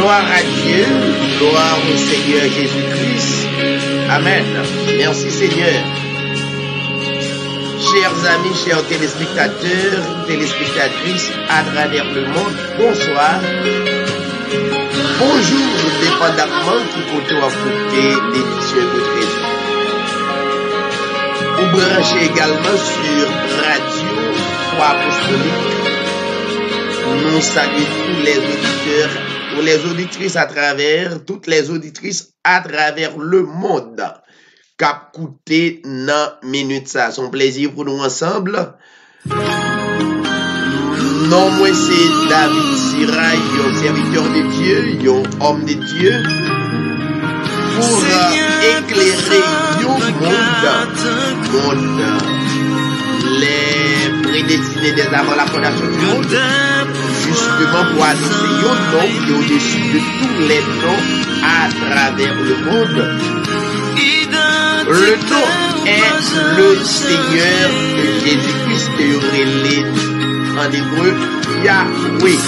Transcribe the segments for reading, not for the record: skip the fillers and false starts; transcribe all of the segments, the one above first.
Gloire à Dieu, gloire au Seigneur Jésus-Christ. Amen. Merci Seigneur. Chers amis, chers téléspectateurs, téléspectatrices à travers le monde, bonsoir. Bonjour, dépendamment qui compte à écouter l'édition de Jésus. Vous branchez également sur Radio Foi Apostolique. Nous saluons tous les auditeurs, ou les auditrices à travers, toutes les auditrices à travers le monde. Cap coûté dans minute ça. Son plaisir pour nous ensemble. Non, moi c'est David Sirail, un serviteur de Dieu, un homme de Dieu, pour éclairer le monde, les prédestinés des avant la fondation du monde, justement pour annoncer un nom qui est au-dessus de tous les noms à travers le monde. Le nom est le Seigneur de Jésus-Christ que relé en hébreu Yahweh.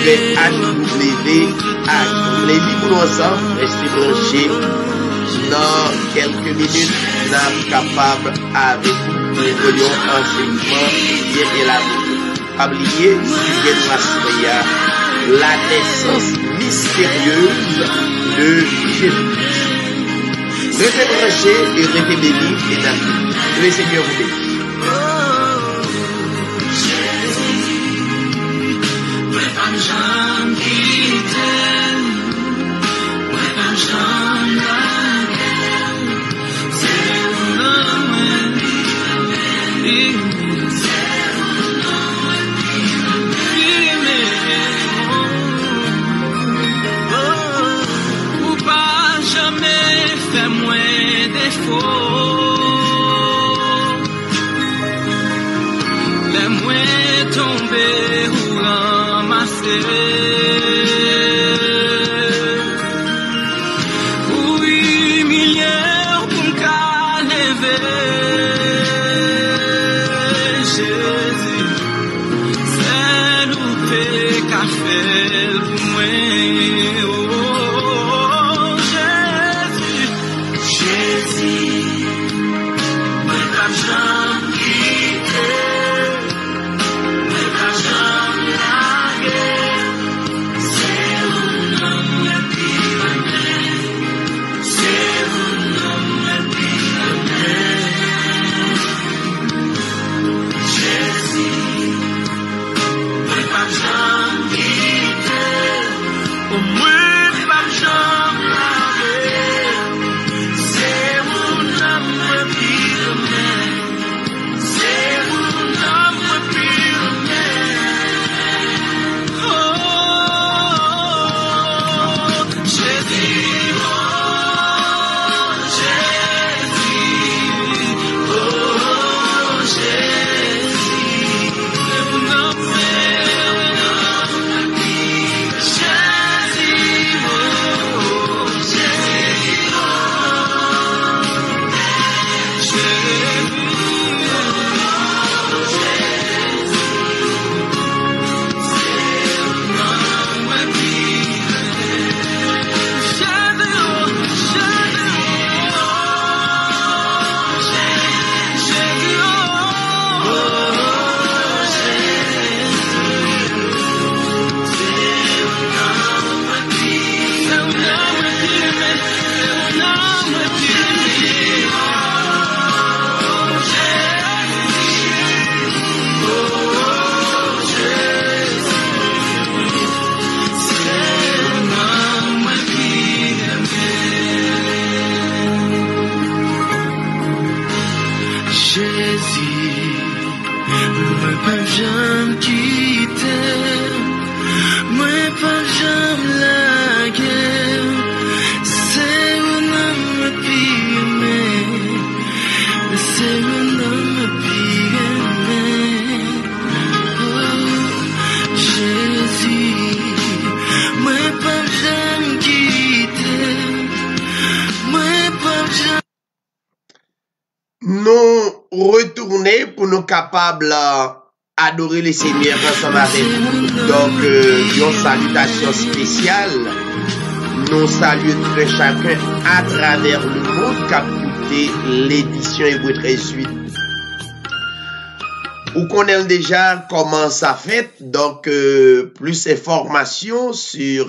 Le H-W-H. Les livres ensemble, restez branchés. Dans quelques minutes, nous sommes capables avec vous de voyons enseignement bien élaboré. Oubliez, bien la naissance mystérieuse de Jésus-Christ. Restez branchés et restez bénis et d'amis. Que le Seigneur vous bénisse. Nous retourner pour nous capables adorer le Seigneur ensemble avec vous. Donc, une salutation spéciale. Nous saluons très chacun à travers le monde qui a écouté l'édition Hébreux 13.8. Vous connaissez déjà comment ça fait. Donc, plus d'informations sur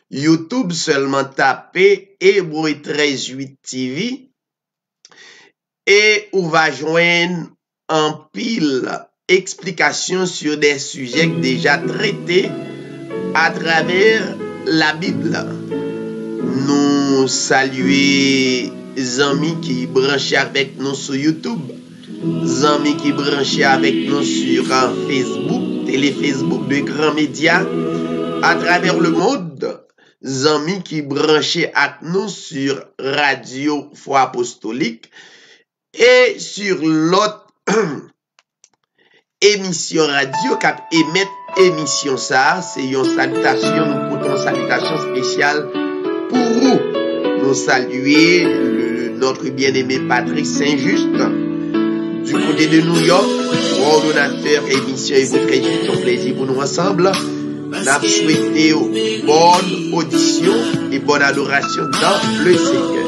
YouTube, seulement tapez Hébreux 13.8 TV. Et on va joindre en pile explications sur des sujets déjà traités à travers la Bible. Nous saluons les amis qui branchent avec nous sur YouTube, les amis qui branchent avec nous sur Facebook, télé Facebook de grands médias à travers le monde, les amis qui branchent avec nous sur Radio Foi Apostolique et sur l'autre émission radio qui émet émission ça, c'est une salutation, nous portons une salutation spéciale pour vous. Nous saluer notre bien-aimé Patrick Saint-Just du côté de New York, coordonnateur émission et votre édition plaisir pour nous ensemble. Nous souhaitons bonne audition et bonne adoration dans le Seigneur.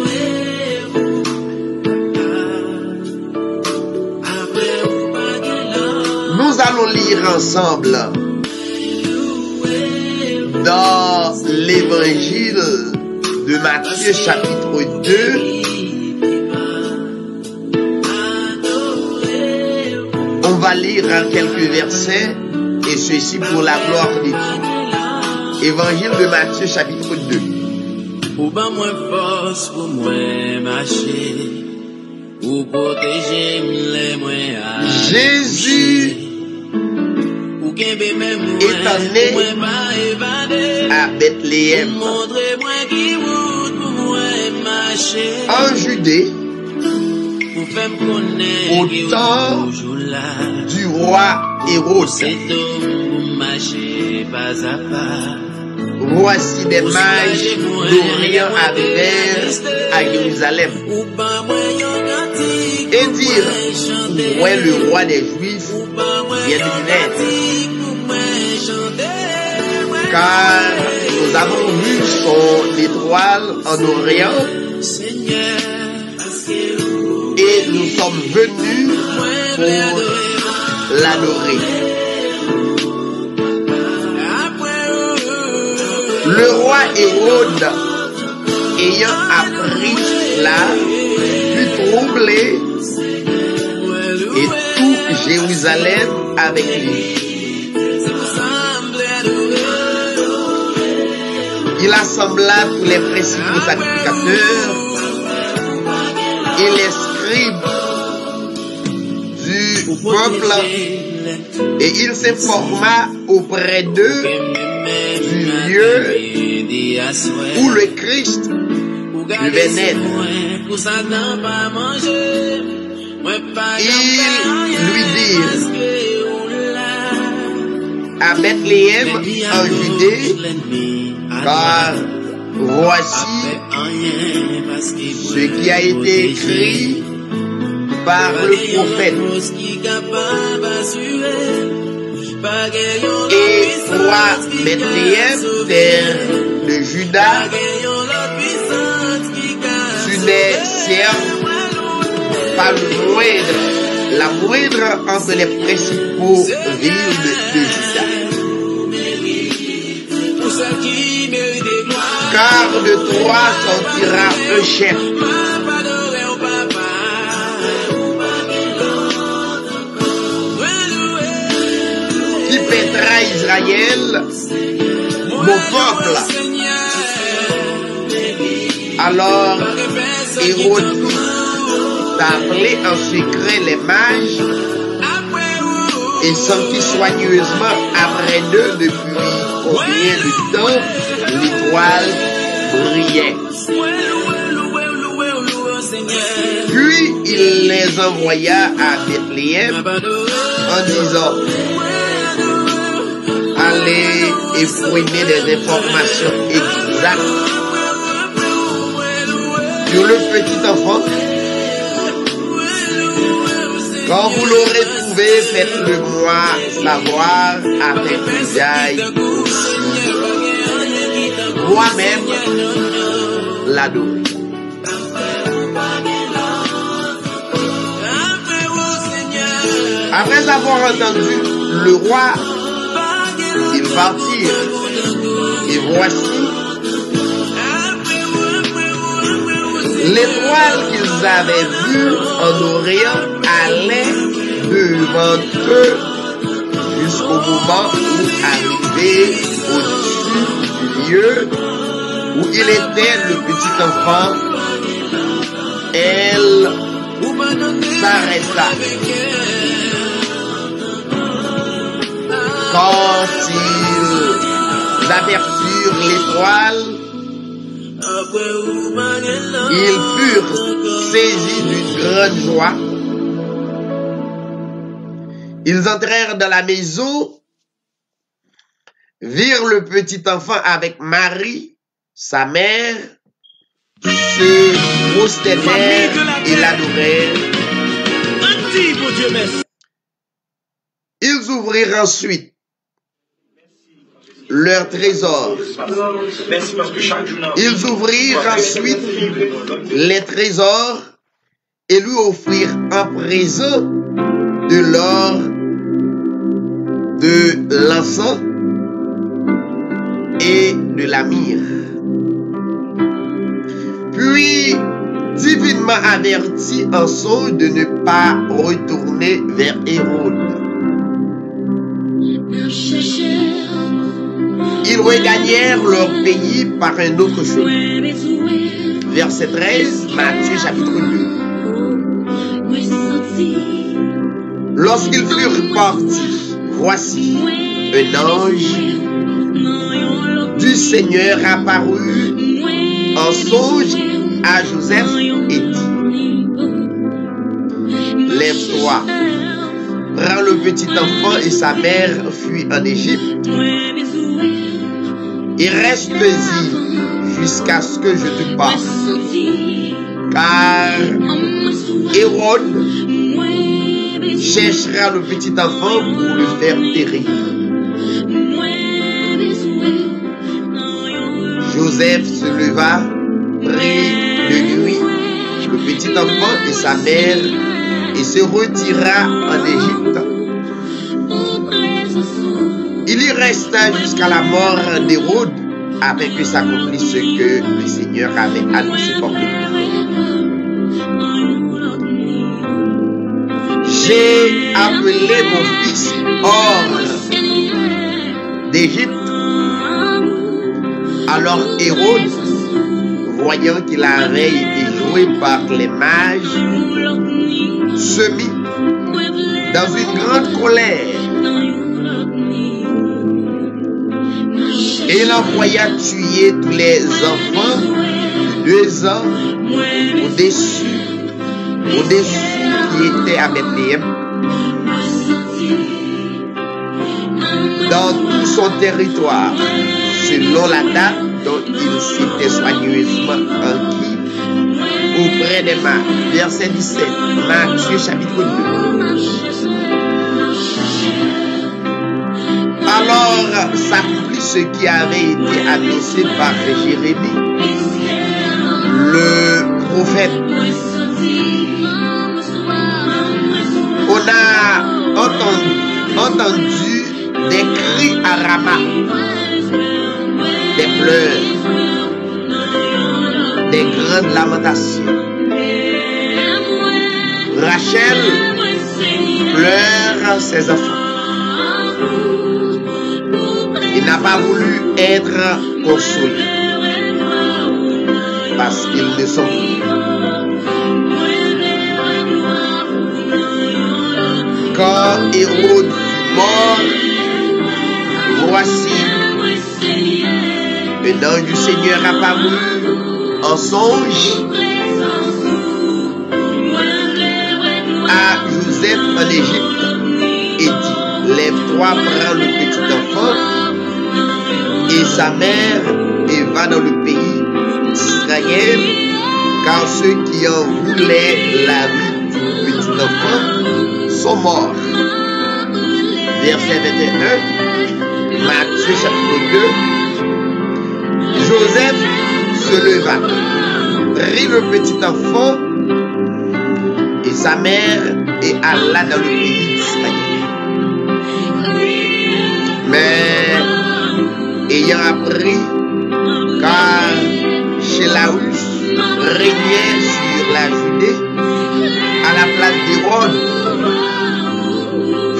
Nous allons lire ensemble dans l'évangile de Matthieu chapitre 2 on va lire en quelques versets et ceci pour la gloire de Dieu. Évangile de Matthieu chapitre 2. Pour pas moins force, pour moins marcher, pour protéger les moins. Jésus étant né à Bethléem en Judée au temps du roi Hérode. Voici des mages d'Orient arrivèrent à Jérusalem et dirent, où est le roi des Juifs vient de naître, car nous avons vu son étoile en Orient et nous sommes venus pour l'adorer. Le roi Hérode, ayant appris cela, fut troublé et tout Jérusalem avec lui. Il assembla tous les principaux sacrificateurs et les scribes du peuple et il s'informa auprès d'eux du lieu où le Christ devait naître. Ils lui dirent, à Bethléem en Judée, car voici ce qui a été écrit par le prophète. Et toi, Bethléem, terre de Juda, tu n'es certes pas la moindre entre les principaux villes de Juda. Car de toi sortira un chef qui paîtra Israël, mon peuple. Alors Hérode t'a appelé en secret les mages et sentit soigneusement après d'eux depuis combien de temps l'étoile brillait. Puis il les envoya à Bethléem en disant, allez et fouillez des informations exactes sur le petit enfant. Quand vous l'aurez trouvez, faites-le-moi savoir afin que j'aille moi-même l'adorer. Après avoir entendu le roi, ils partirent. Et voici, l'étoile qu'ils avaient vue en Orient allait devant eux jusqu'au moment où, arrivé au-dessus du lieu où il était le petit enfant, elle s'arrêta. Quand ils aperçurent l'étoile, ils furent saisis d'une grande joie. Ils entrèrent dans la maison, virent le petit enfant avec Marie, sa mère, se prosternèrent et l'adorèrent. Ils ouvrirent ensuite leur trésor. Ils ouvrirent ensuite les trésors et lui offrirent en présent de l'or, de l'encens et de la myrrhe. Puis, divinement avertis en songe de ne pas retourner vers Hérode, ils regagnèrent leur pays par un autre chemin. Verset 13, Matthieu chapitre 2. Lorsqu'ils furent partis, voici, un ange du Seigneur apparut en songe à Joseph et dit: lève-toi, prends le petit enfant et sa mère, fuis en Égypte, et reste-y jusqu'à ce que je te parle. Car Hérode cherchera le petit enfant pour le faire périr. Joseph se leva, prit de nuit le petit enfant et sa mère et se retira en Égypte. Il y resta jusqu'à la mort d'Hérode, afin que s'accomplisse ce que le Seigneur avait annoncé par lui. J'ai appelé mon fils hors d'Égypte. Alors Hérode, voyant qu'il avait été joué par les mages, se mit dans une grande colère. Et il envoya tuer tous les enfants de 2 ans au-dessus qui étaient à Bethléem, dans tout son territoire, selon la date dont il s'était soigneusement enquis auprès des mages. Verset 17, Matthieu chapitre 2. Alors s'accomplit ce qui avait été annoncé par Jérémie, le prophète. On a entendu des cris à Rama, des pleurs, des grandes lamentations. Rachel pleure ses enfants. Il n'a pas voulu être consolé parce qu'ils ne sont plus. Quand Hérode fut mort, voici, un ange du Seigneur apparut en songe à Joseph en Égypte et dit: lève-toi, prends le petit enfant et sa mère et va dans le pays d'Israël, car ceux qui en voulaient la vie du petit enfant sont morts. verset 21, Matthieu chapitre 2, Joseph se leva, prit le petit enfant et sa mère et alla dans le pays d'Israël. Mais ayant appris qu'Archélaüs régnait sur la Judée à la place d'Hérode,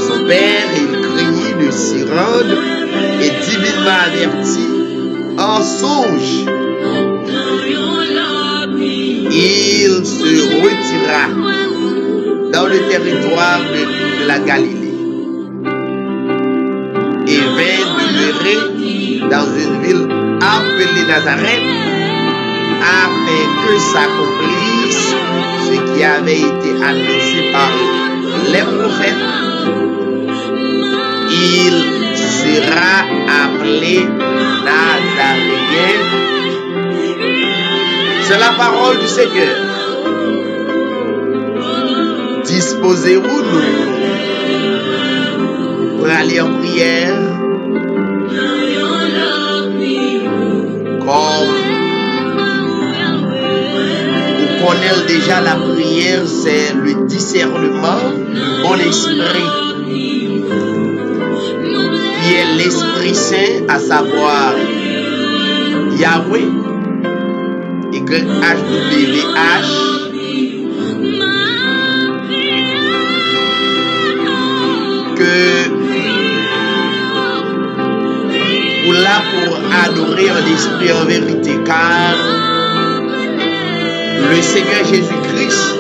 son père, il craignit de s'y rendre et divinement averti en songe, il se retira dans le territoire de la Galilée et vint demeurer dans une ville appelée Nazareth afin que s'accomplisse ce qui avait été annoncé par les prophètes. Il sera appelé Nazaréen. C'est la parole du Seigneur. Disposez-vous nous pour aller en prière comme vous connaissez déjà la prière, c'est le discernement du bon esprit qui est l'Esprit Saint, à savoir Yahweh, YHWH, que vous là pour adorer en esprit en vérité, car le Seigneur Jésus-Christ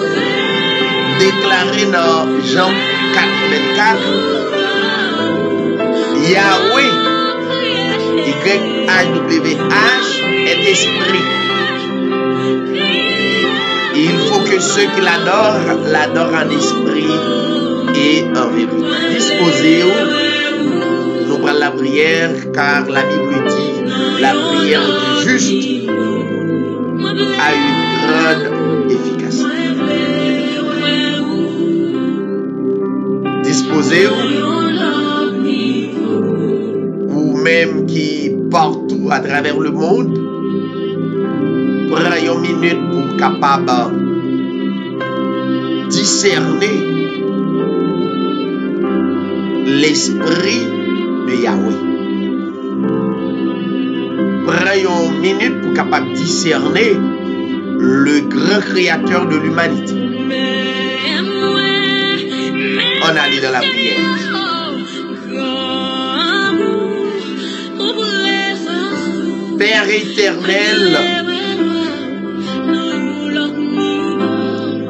déclaré dans Jean 4:24, Yahweh, YHWH, est esprit. Il faut que ceux qui l'adorent en esprit et en vérité. Disposez-vous, nous prenons la prière, car la Bible dit la prière du juste a une grande efficacité. Disposez-vous, vous-même qui partout à travers le monde, prenez une minute pour capable discerner l'esprit de Yahweh. Prenez une minute pour capable discerner le grand créateur de l'humanité. On allait dans la prière. Père éternel,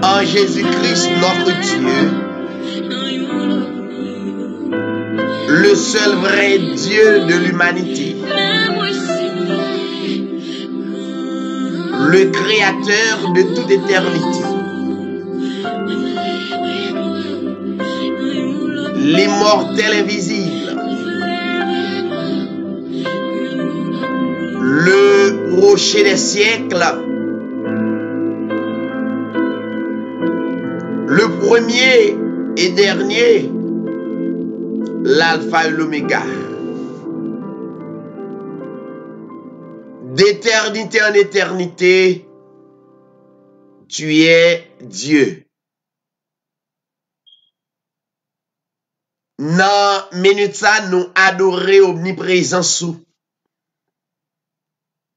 en Jésus-Christ notre Dieu, le seul vrai Dieu de l'humanité, le créateur de toute éternité, l'immortel invisible, le rocher des siècles, le premier et dernier, l'alpha et l'oméga. D'éternité en éternité, tu es Dieu. Dans minute ça, nous adorer omniprésent sous.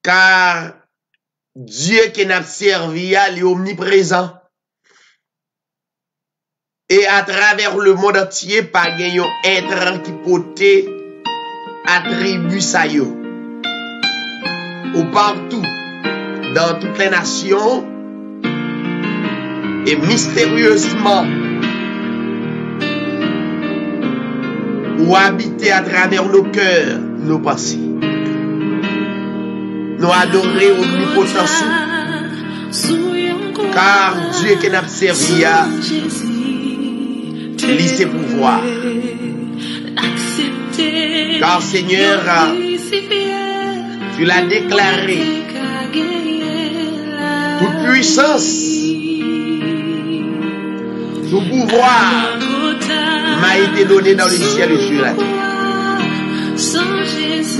Car Dieu qui n'a servi à lui omniprésent. Et à travers le monde entier, pas un être qui pote attribue ça yo. Ou partout, dans toutes les nations, et mystérieusement, ou habiter à travers nos cœurs, nos pensées. Nous adorer omnipotence, car Dieu qui n'a servi à lui ses pouvoirs. Car Seigneur, tu l'as déclaré, toute puissance, tout pouvoir m'a a été donné dans le ciel et sur la terre.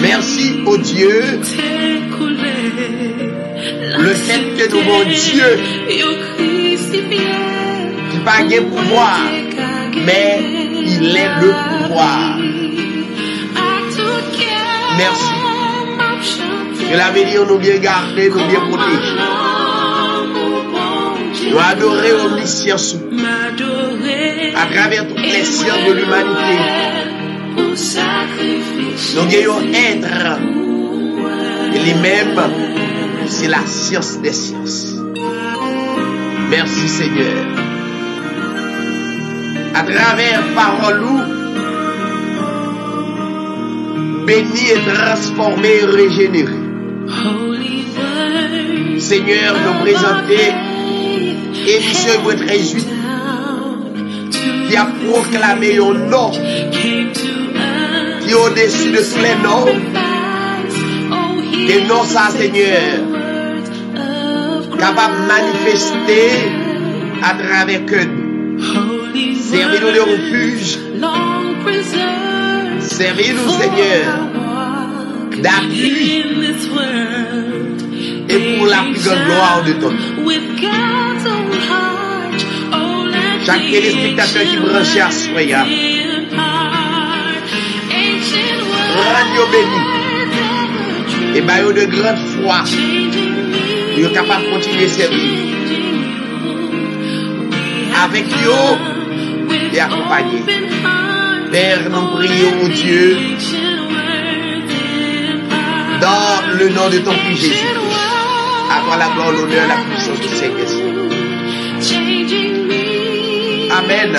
Merci au Dieu, le fait que nous, mon Dieu, qui n'a pas de pouvoir, mais il est le pouvoir. Merci. Que l'avenir nous bien garder, nous bien protéger. Nous adorer omniscience à travers toutes les sciences de l'humanité. Nous gagnons être et lui-même, c'est la science des sciences. Merci Seigneur. À travers parole, béni et transformé et régénéré. Seigneur, nous présenter émission votre 18 qui a proclamé un nom qui est au-dessus de tous les noms. Et non ça, Seigneur, capable de manifester à travers que nous. Servez-nous de refuge. Servez-nous, Seigneur, d'appui et pour la plus grande gloire de ton nom. Chaque téléspectateur qui branche à Soya, radio béni et baillot de grande foi, nous sommes capables de continuer à servir avec nous et accompagner. Père, nous prions au Dieu dans le nom de ton Fils Jésus. À toi la gloire, l'honneur, la puissance du Seigneur. Amen.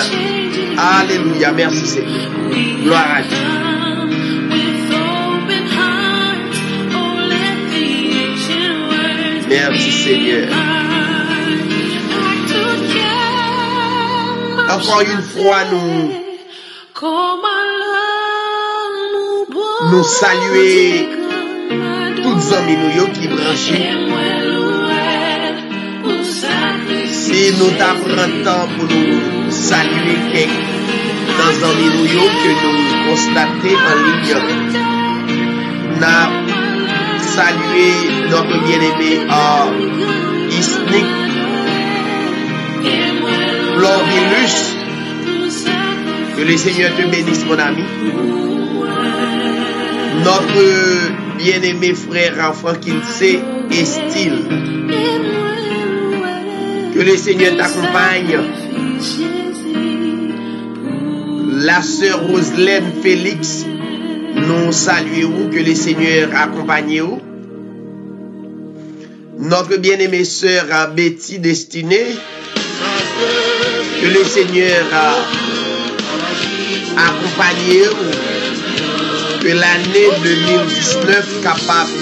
Alléluia. Merci Seigneur. Gloire à Dieu. Merci Seigneur. Encore une fois, nous saluer toutes amis nous qui branchent. Si nous t'apprenons temps pour nous saluer quelques dans amis nous que nous constatons en ligne, nous saluer notre bien-aimé Isnick Florvilus. Que le Seigneur te bénisse, mon ami. Notre bien-aimé frère enfant Kinsey Estile. Que le Seigneur t'accompagne. La sœur Roselaine Félix, nous saluons. Que le Seigneur accompagne vous. Notre bien-aimée sœur Betty Destinée. Que le Seigneur accompagné que l'année 2019 capable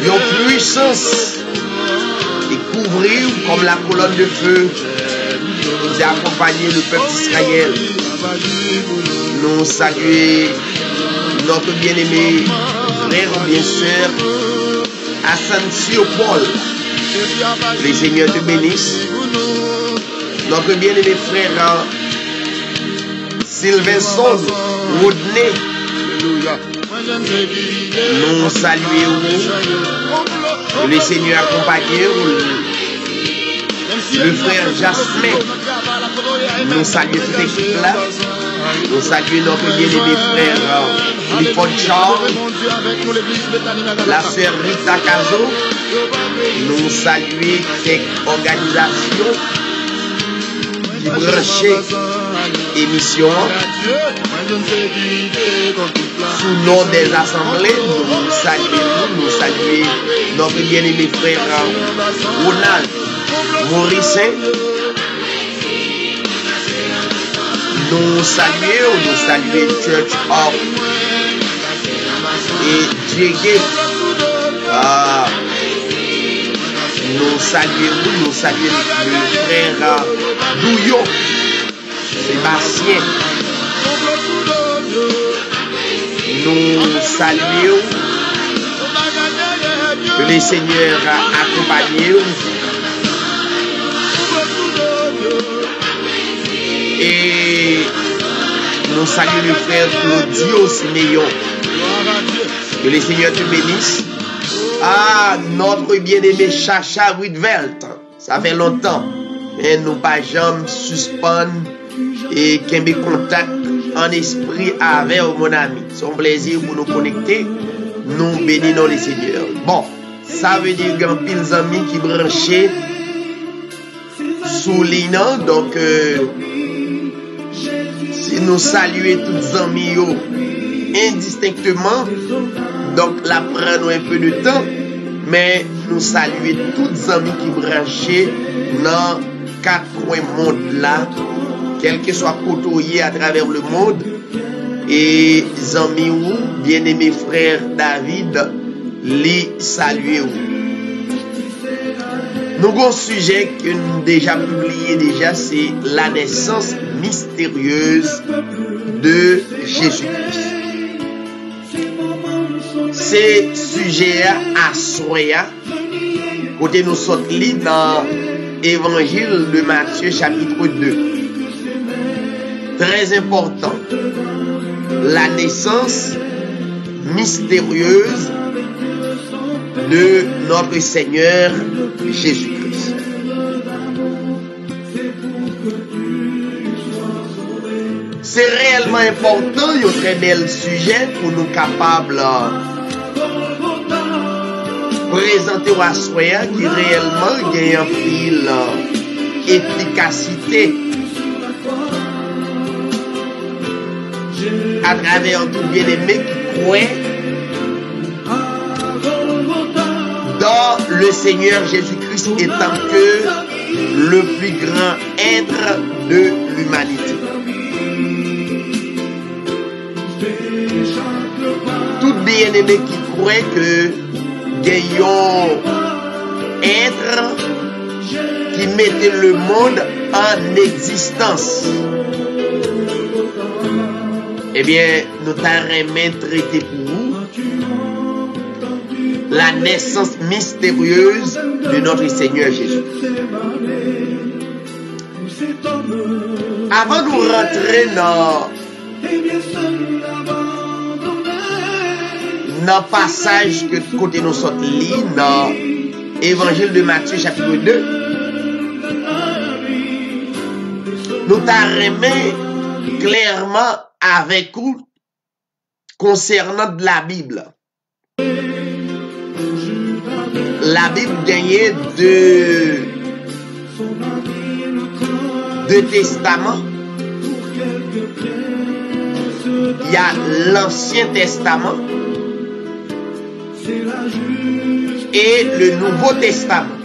une puissance et couvrir comme la colonne de feu et accompagner le peuple d'Israël. Nous saluer notre bien-aimé frère ou bien sœur Asensio Paul. Que le Seigneur te bénisse. Notre bien-aimé frère Sylvenson Rodney, nous saluons, que le Seigneur accompagne le frère Jasmin, nous saluons toute l'équipe là, nous saluons notre bien-aimé frère Clifford Charles, la sœur Rita Cazo, nous saluons cette organisation branché émission sous nom des assemblées. Nous saluons notre bien-aimé frère Ronald Morissin. Nous saluons Church of et Djégé. Nous saluons le frère Douillon, Sébastien. Nous saluons que le Seigneur a accompagné Et nous saluons le frère Claudio Siméon. Que le Seigneur te bénisse. Ah, notre bien-aimé Chacha Whitvelt. Ça fait longtemps. Et nous pas jamais suspendre et qu'il y ait contact en esprit avec mon ami. C'est un plaisir pour nous connecter. Nous bénissons le Seigneur. Bon, ça veut dire qu'il y a pile amis qui branchent sous l'INA. Donc, si nous saluons tous les amis indistinctement, donc là prenons un peu de temps, mais nous saluons tous les amis qui branchent dans 4 coins monde là, quel que soit côtoyé à travers le monde. Et amis ou bien-aimé frère David, les saluer ou. Nous avons un sujet que nous déjà publié déjà, c'est la naissance mystérieuse de Jésus-Christ. C'est sujet à soya, côté nous sommes dans Évangile de Matthieu chapitre 2. Très important. La naissance mystérieuse de notre Seigneur Jésus-Christ. C'est réellement important, il y a un très bel sujet pour nous capables de présenter à soi qui réellement gagne un fil efficacité à travers tout bien-aimé qui croit dans le Seigneur Jésus-Christ étant que le plus grand être de l'humanité. Tout bien-aimé qui croit que gagnons être qui mettait le monde en existence. Eh bien, nous t'arrêtons traiter pour vous la naissance mystérieuse de notre Seigneur Jésus. Avant de nous rentrer dans le passage que côté nous sommes lits dans Évangile de Matthieu chapitre 2, nous t'arrêtons clairement avec vous concernant de la Bible. La Bible gagnait deux testaments. Il y a l'Ancien Testament et le Nouveau Testament.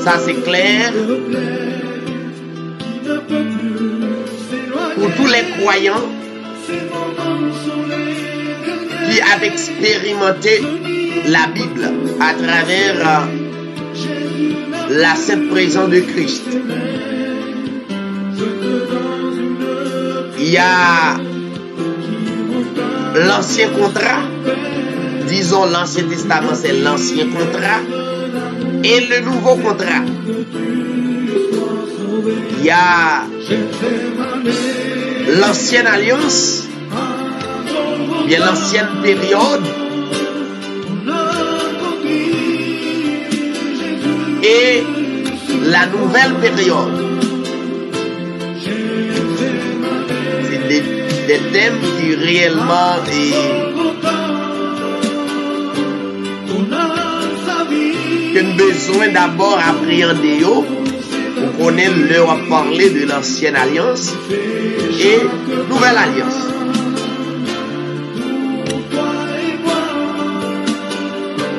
Ça c'est clair. Pour tous les croyants qui ont expérimenté la Bible à travers la sainte présence de Christ. Il y a l'ancien contrat, disons l'Ancien Testament c'est l'ancien contrat, et le nouveau contrat. Il y a l'ancienne alliance, bien l'ancienne période, et la nouvelle période. C'est des thèmes qui réellement que nous avons besoin d'abord appréhender pour connaître leur à parler de l'ancienne alliance et nouvelle alliance.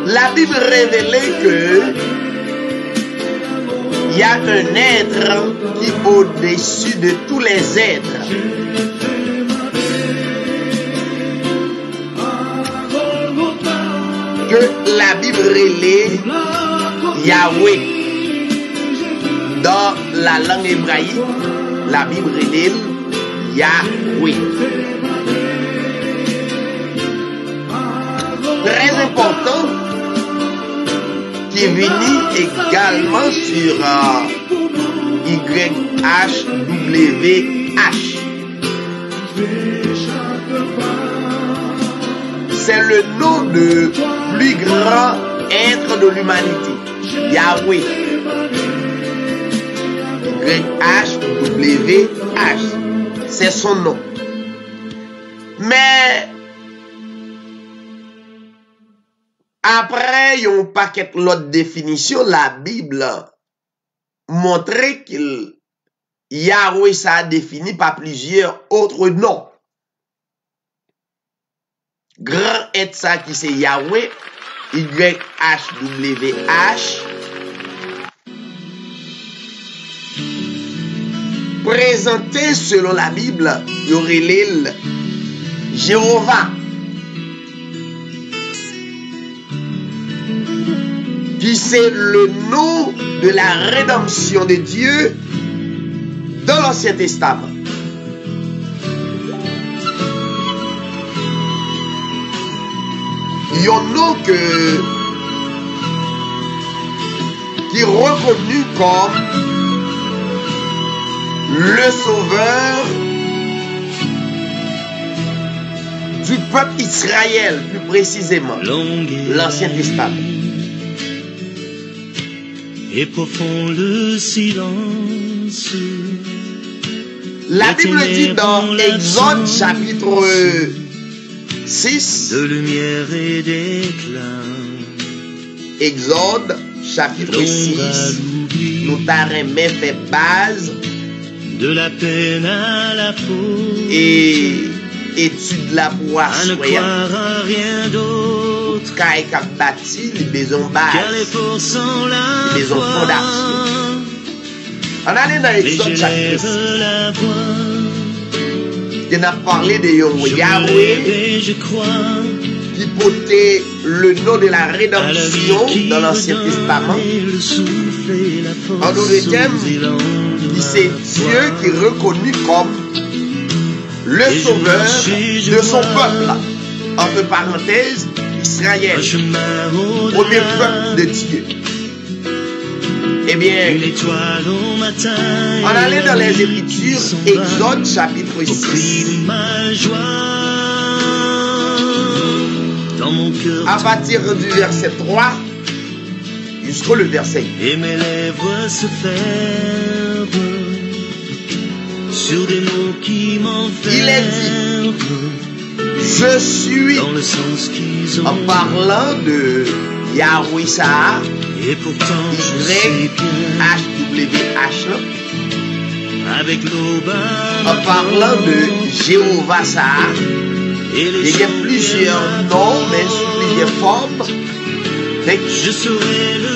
La Bible révélait que il y a un être qui est au-dessus de tous les êtres. Que la Bible relève Yahweh. Dans la langue hébraïque, la Bible relève Yahweh. Très important, qui est venu également sur YHWH. G-H-W-H. C'est le nom de plus grand être de l'humanité, Yahweh. G-H-W-H. C'est son nom. Mais après, il y a un paquet l'autre définition, la Bible montrait qu'il Yahweh ça a défini par plusieurs autres noms. Grand être ça qui c'est Yahweh, Y-H-W-H. Présenté selon la Bible, il y aurait l'île Jéhovah, qui c'est le nom de la rédemption de Dieu dans l'Ancien Testament. Il y a un nom qui est reconnu comme le sauveur du peuple Israël, plus précisément, l'Ancien Testament. Et profond le silence. La Bible dit dans Exode chapitre 6, de lumière et d'éclat. Exode chapitre 6, nous t'arrêtons fait base de la peine à la faute et étude la poisse. À ne croire à rien d'autre qu'à bâti les maisons base, les maisons fondation. On allait dans Exode chapitre 6. Il a parlé de Yahweh qui portait le nom de la rédemption dans l'Ancien Testament. En d'autres termes, c'est Dieu qui est reconnu comme le sauveur de son peuple. Entre parenthèses, Israël, premier peuple de Dieu. Eh bien, on allait dans les Écritures, Exode chapitre 6. À partir du verset 3 jusqu'au verset 8. Et mes lèvres se ferment sur des mots qui m'enferment. Il est dit, je suis, dans le sens qu'ils ont, en parlant de Yahweh Saha, et pourtant Y-H-W-H, avec l'aube, en parlant de Jéhovah Saha, il y a plusieurs noms, mais sous plusieurs formes.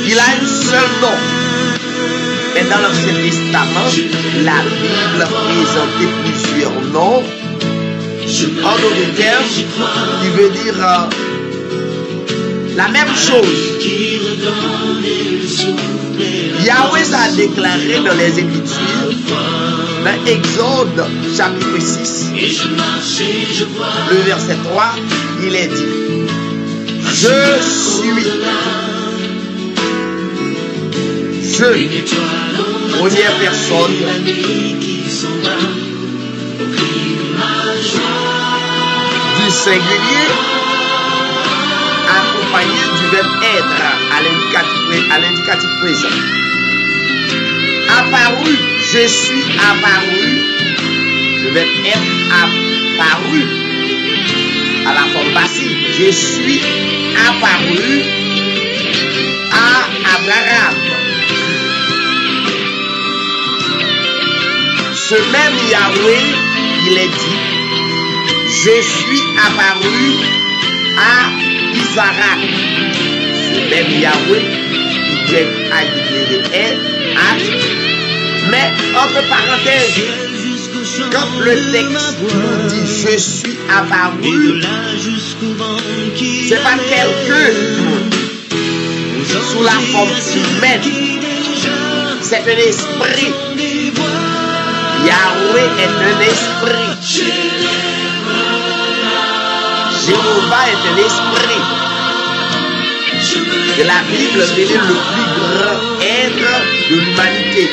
Il a un seul nom. Mais dans l'Ancien Testament, la Bible présentait plusieurs noms. En d'autres termes, il veut dire la même chose. Yahweh a déclaré dans les Écritures, dans Exode chapitre 6, le verset 3, il est dit, je suis, première personne, du singulier, accompagné du verbe être à l'indicatif présent. Apparu, je suis apparu, le verbe être apparu à la forme passive. Je suis apparu à Abraham. Ce même Yahweh, il est dit, je suis apparu à Isaac. Ce même Yahweh, Y-A-W-H, mais entre parenthèses, quand le texte nous dit je suis apparu, c'est pas quelqu'un sous la forme humaine, c'est un esprit. Yahweh est un esprit. Jéhovah est un esprit. Et la Bible révèle le plus grand être de l'humanité.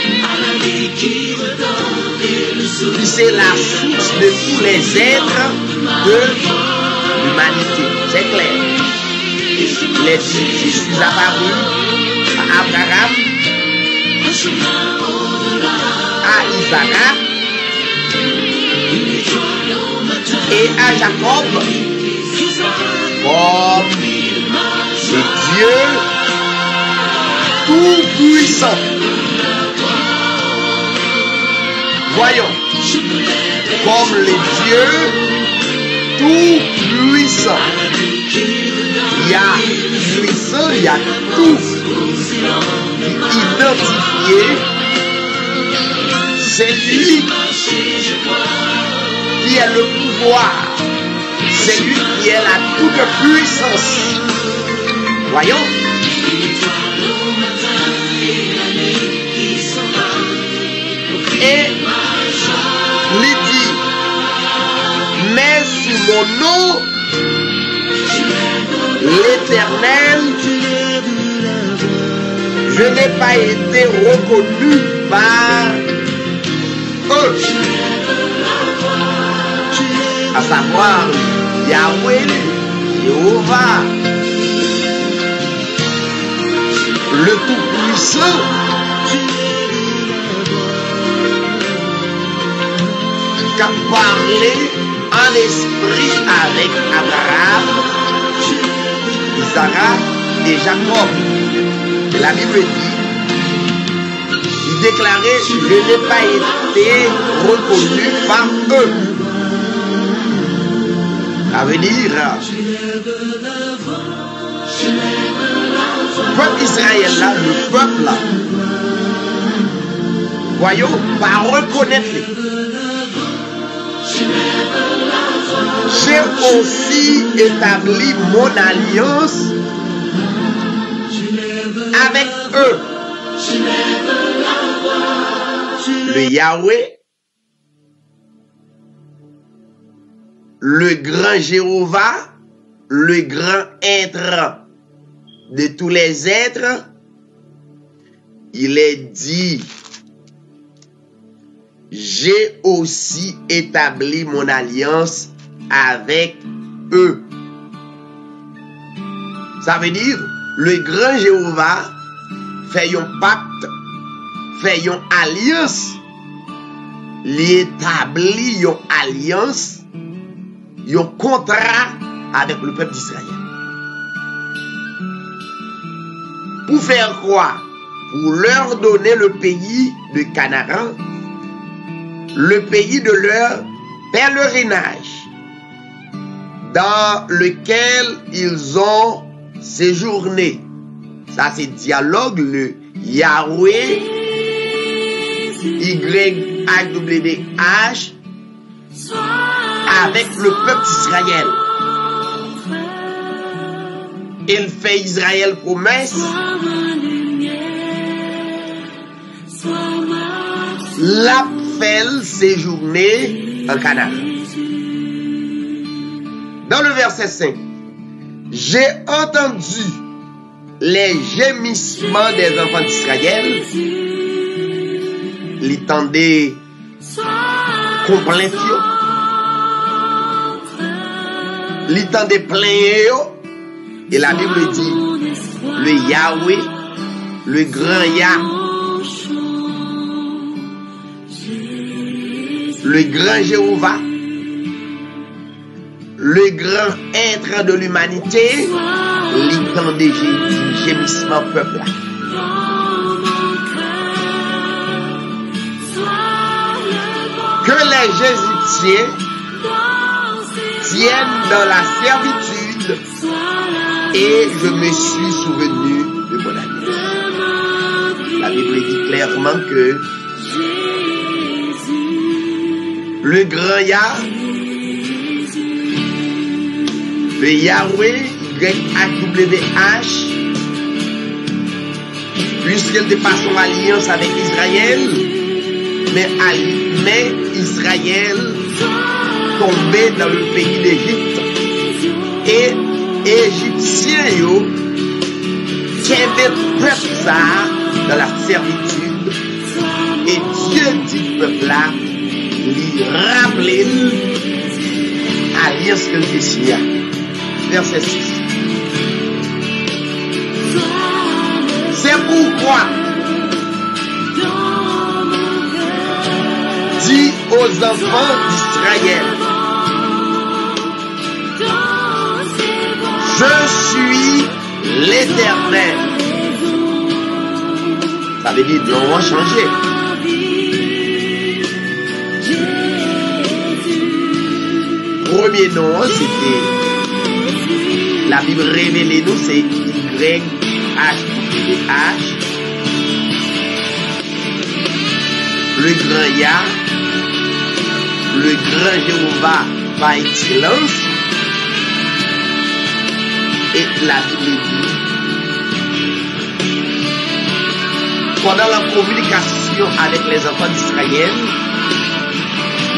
C'est la source de tous les êtres de l'humanité. C'est clair. Il est dit, je suis apparu à Abraham, à Isaac et à Jacob comme le Dieu tout-puissant. Voyons, comme le Dieu tout-puissant. Il y a puissant, il y a tout identifié. C'est lui qui a le pouvoir. C'est lui qui a la toute puissance. Voyons. Et il dit, mais sous mon nom, l'Éternel, je n'ai pas été reconnu par eux, à savoir Yahweh, Jéhovah, le Tout-Puissant, qui a parlé en esprit avec Abraham, Isaac et Jacob. Et la Bible dit, il déclarait, je n'ai pas été reconnu par eux. Ça veut dire, le peuple Israël là, le peuple là, voyons, va reconnaître. J'ai aussi établi mon alliance avec eux. Le Yahweh, le grand Jéhovah, le grand être de tous les êtres, il est dit, j'ai aussi établi mon alliance avec eux. Ça veut dire, le grand Jéhovah fait un pacte, fait une alliance, l'établit une alliance, un contrat avec le peuple d'Israël. Pour faire quoi? Pour leur donner le pays de Canaan, le pays de leur pèlerinage, dans lequel ils ont séjourné. Ça, c'est dialogue, le Yahweh, YHWH, avec le peuple d'Israël. Il fait Israël promesse. La fait séjourner en Canaan. Dans le verset 5, j'ai entendu les gémissements des enfants d'Israël. Ils tendaient complaintion. Ils tendaient plaindre. Et la Bible dit, le Yahweh, le grand Yah, le grand Jéhovah, le grand être de l'humanité, l'entendait du gémissement peuple. Que les Égyptiens tiennent dans la servitude et je me suis souvenu de mon alliance. La Bible dit clairement que le grand Yah, le Yahweh, YHWH, puisqu'il dépasse son alliance avec Israël, mais Israël tombait dans le pays d'Égypte et Égyptiens qui avaient peuple ça dans la servitude dit peuple là, lui rappeler alliance que le signé. Verset 6. C'est pourquoi dit aux enfants d'Israël, je suis l'Éternel. Ça veut dire non, on va changer. Premier nom, c'était, la Bible révélée nous, c'est YHWH. Le grand Yah, le grand Jéhovah par excellence. Et la Bible dit, pendant la communication avec les enfants d'Israël,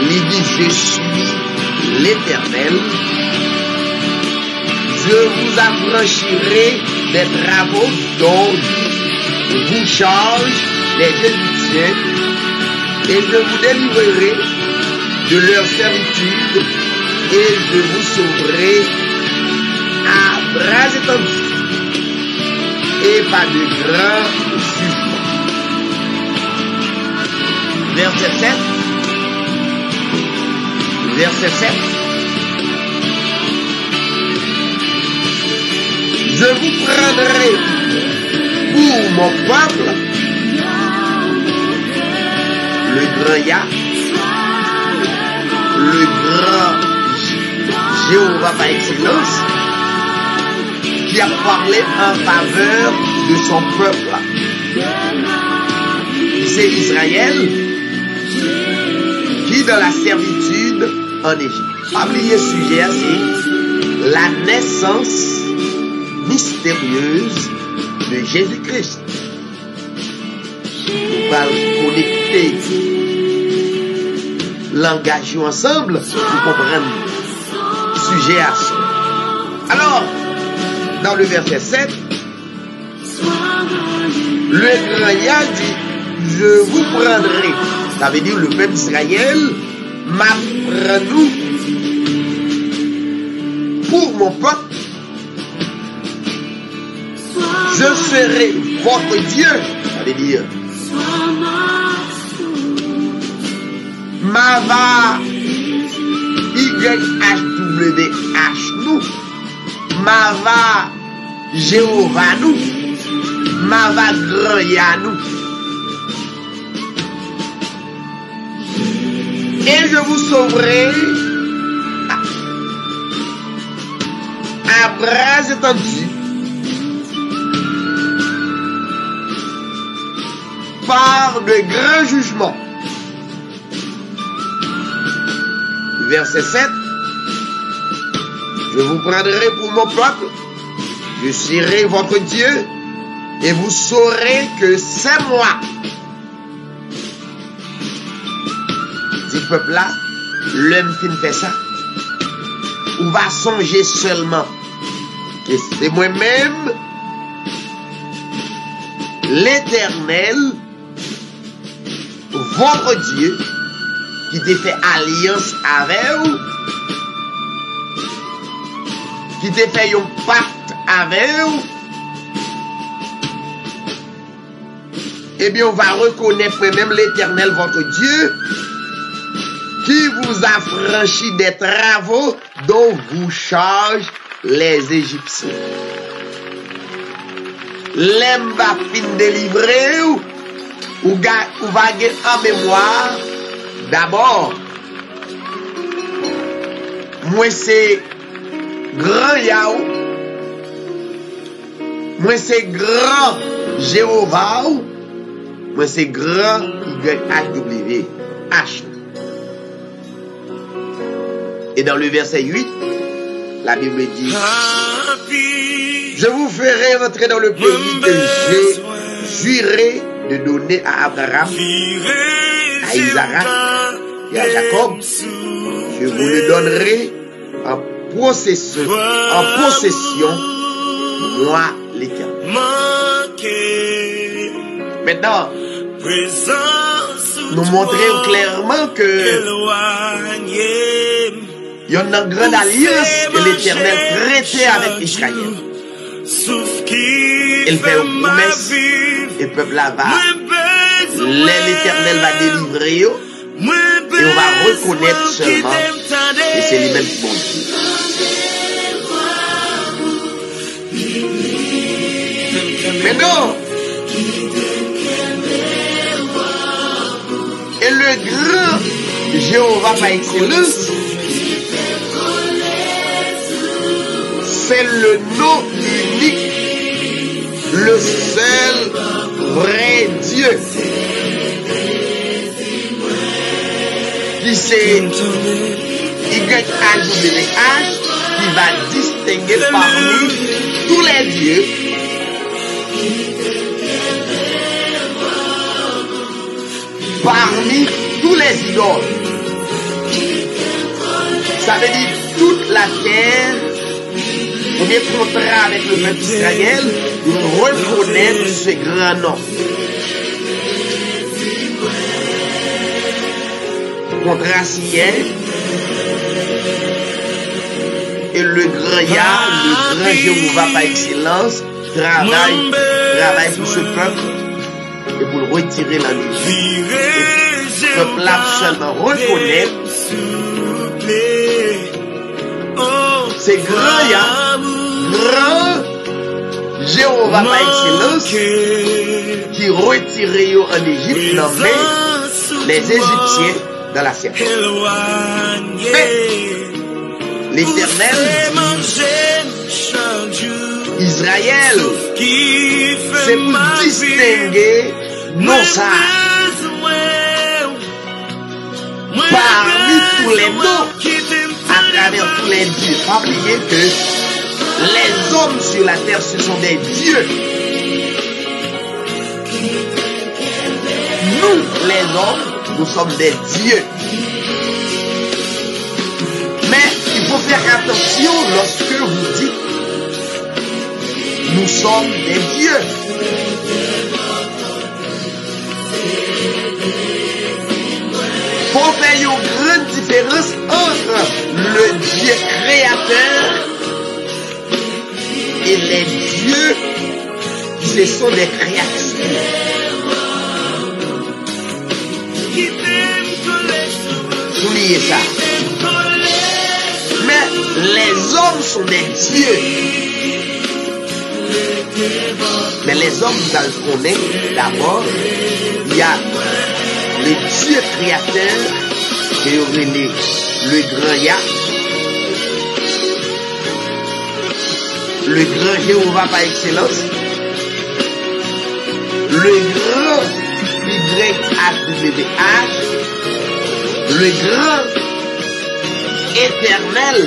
il dit, je suis l'Éternel, je vous affranchirai des travaux dont vous charge les Égyptiens, et je vous délivrerai de leur servitude, et je vous sauverai à bras étendus, et par de grands jugements. Verset 7. Verset 7. Je vous prendrai pour mon peuple, le grand Yah, le grand Jéhovah par excellence, qui a parlé en faveur de son peuple. C'est Israël qui dans la servitude en Égypte. Pas oublier le sujet, c'est la naissance mystérieuse de Jésus-Christ. On va connecter l'engagement ensemble pour comprendre le sujet à ça. Alors, dans le verset 7, le grand Yah dit, je vous prendrai. Ça veut dire le peuple d'Israël m'apprend-nous pour mon peuple. Je serai votre Dieu. Ça veut dire Mava YHWH nous. Mava Jéhovah nous. Mava grand Yah nous. Et je vous sauverai à bras étendus par de grands jugements. Verset 7. Je vous prendrai pour mon peuple, je serai votre Dieu, et vous saurez que c'est moi. Dit peuple là, l'homme qui fait ça, ou va songer seulement que c'est moi-même, l'Éternel, votre Dieu, qui t'a fait alliance avec vous, qui t'a fait un pacte avec vous. Eh bien, on va reconnaître même l'Éternel, votre Dieu, qui vous a franchi des travaux dont vous chargent les Égyptiens. L'homme va fin délivrer ou va gagner en mémoire. D'abord, moi c'est grand Yahou, moi c'est grand Jéhovah, moi c'est grand YHWH. Et dans le verset 8, la Bible dit, je vous ferai rentrer dans le pays que j'ai juré de donner à Abraham, à Isaac et à Jacob. Je vous le donnerai en possession, moi l'Éternel. Maintenant, nous montrer clairement que il y a une grande alliance que l'Éternel traitait avec Israël. Il fait une promesse et le peuple là va. L'Éternel va délivrer eux, et on va reconnaître seulement que c'est lui-même qui bon Dieu. Mais non! Et le grand Jéhovah par excellence, c'est le nom unique, le seul vrai Dieu. Qui c'est YHWH qui va distinguer parmi tous les dieux. Parmi tous les idoles. Ça veut dire toute la terre, premier contrat avec le peuple d'Israël, nous reconnaître ce grand nom. Contrat signé, et le grand Yah, le grand Jéhovah par excellence, travaille pour ce peuple et pour le retirer la nuit. Et le peuple là seulement reconnaît c'est grand Yah, grand Jéhovah par excellence qui retirait en Égypte, nommé les Égyptiens dans la serpente. Mais l'Éternel dit Israël, c'est pour distinguer nos sages parmi tous les noms, à travers tous les dieux. Pas oublier que les hommes sur la terre, ce sont des dieux. Nous, les hommes, nous sommes des dieux. Mais il faut faire attention lorsque vous dites nous sommes des dieux. Il faut faire une grande différence entre le Dieu créateur et les dieux qui sont des créatures. Oubliez ça. Mais les hommes sont des dieux. Mais les hommes, vous allez connaître d'abord, il y a le Dieu créateur, qui est le grand Yah, le grand Jéhovah par excellence, le grand YHWH, le grand éternel.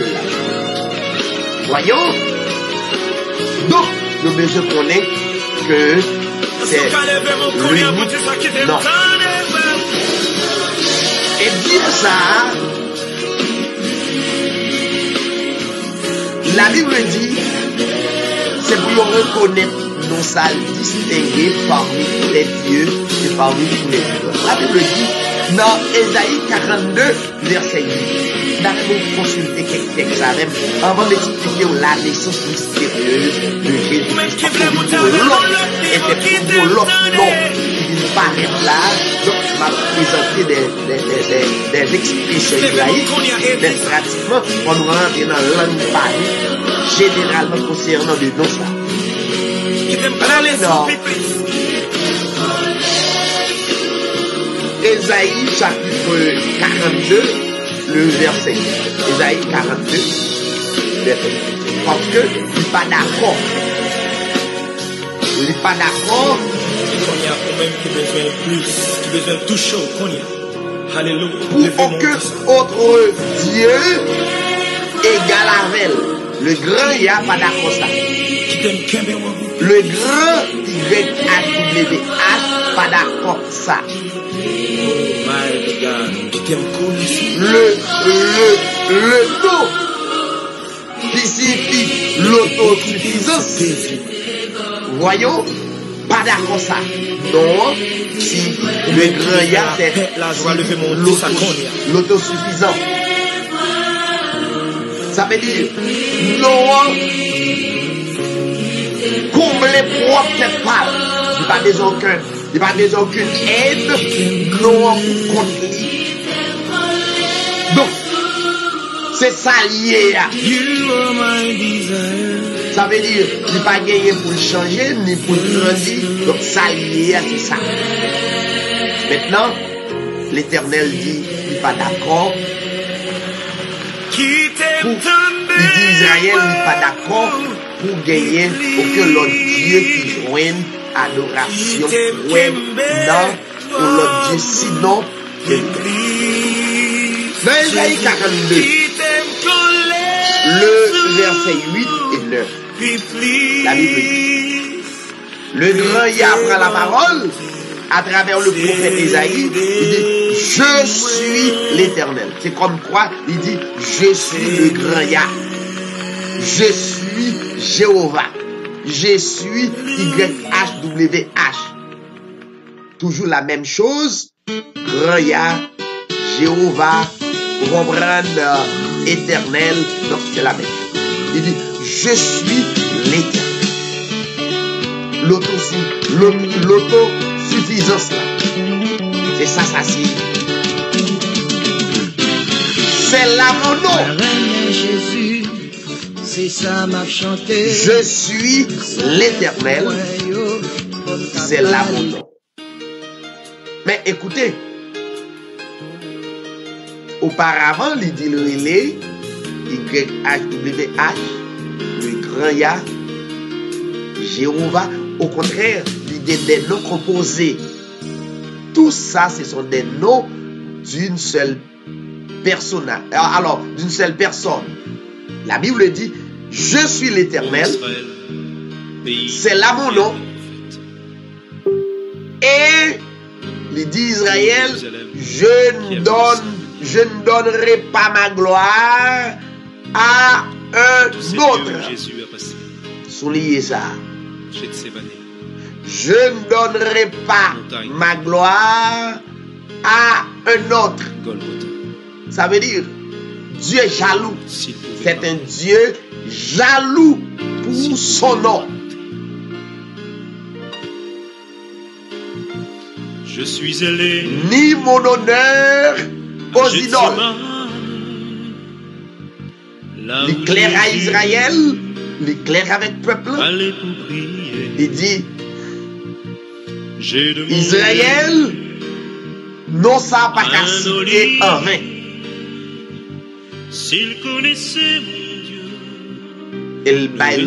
Voyons. Donc, nous devons connaître que c'est l'unique. Non. Et dire ça, la Bible dit, c'est pour reconnaître nos salles distinguées parmi tous les dieux et parmi tous les dieux. La Bible dit, dans Ésaïe 42, verset 8, d'abord consulter quelques textes avant d'expliquer la naissance mystérieuse de Jésus. Était pour l'autre nom qui paraît là, donc tu m'as présenté des expressions hébraïques, mais pratiquement, on nous rentre dans la langue parlée, généralement concernant le nom ça. Alors, Ésaïe chapitre 42, le verset. Ésaïe 42, verset. Parce que il n'est pas d'accord. Il n'est pas d'accord. Qu'on y a quand même qui besoin plus, qui besoin tout chaud, qu'on y a. Alléluia. Pour aucun autre Dieu égal avec elle. Le grand Yah pas d'accord ça. Le grand YHWH pas d'accord ça. Le taux qui signifie l'autosuffisance. Voyons, pas d'accord ça. Non, si le grand ya, c'est l'autosuffisant. Ça veut dire, non, combler propre tête pâle. Il n'y a pas besoin aucune aide, non, contre lui. Donc, c'est ça lié à. Ça veut dire, il n'y a pas gagné pour le changer, ni pour le grandir. Donc, ça lié à tout ça. Maintenant, l'Éternel dit, il n'est pas d'accord. Il dit, Israël n'est pas d'accord pour gagner aucun autre Dieu qui joigne adoration. Ouais, non, ou l'autre Dieu, sinon, que lui. Dans Isaïe 42, le verset 8 et 9, la Bible dit, le grand Yah prend la parole à travers le prophète Isaïe, il dit, je suis l'Éternel. C'est comme quoi, il dit, je suis le grand Yah. Je suis Jéhovah. Je suis YHWH. Toujours la même chose, grand Yah, Jéhovah, comprendre éternel, donc c'est la même chose. Il dit, je suis l'éternel. L'autosuffisance là. C'est ça, ça signifie. C'est là mon nom. Jésus, c'est ça m'a chanté. Je suis l'éternel. C'est là mon nom. Mais écoutez, auparavant, il dit le relais, YHWH, le grand Yah, Jéhovah. Au contraire, il dit des noms composés. Tout ça, ce sont des noms d'une seule personne. Alors, d'une seule personne. La Bible dit, je suis l'Éternel. C'est là mon nom. Et il dit Israël, je ne donnerai pas ma gloire à un autre. Soulignez ça. Je ne donnerai pas ma gloire à un autre. Ça veut dire, Dieu est jaloux. C'est un Dieu jaloux pour son nom. Je suis allé ni mon honneur aux idoles. L'éclair à Israël, l'éclair avec le peuple. Il dit, Israël, non ça pas qu'à citer en vain. S'il connaissait mon Dieu, il baille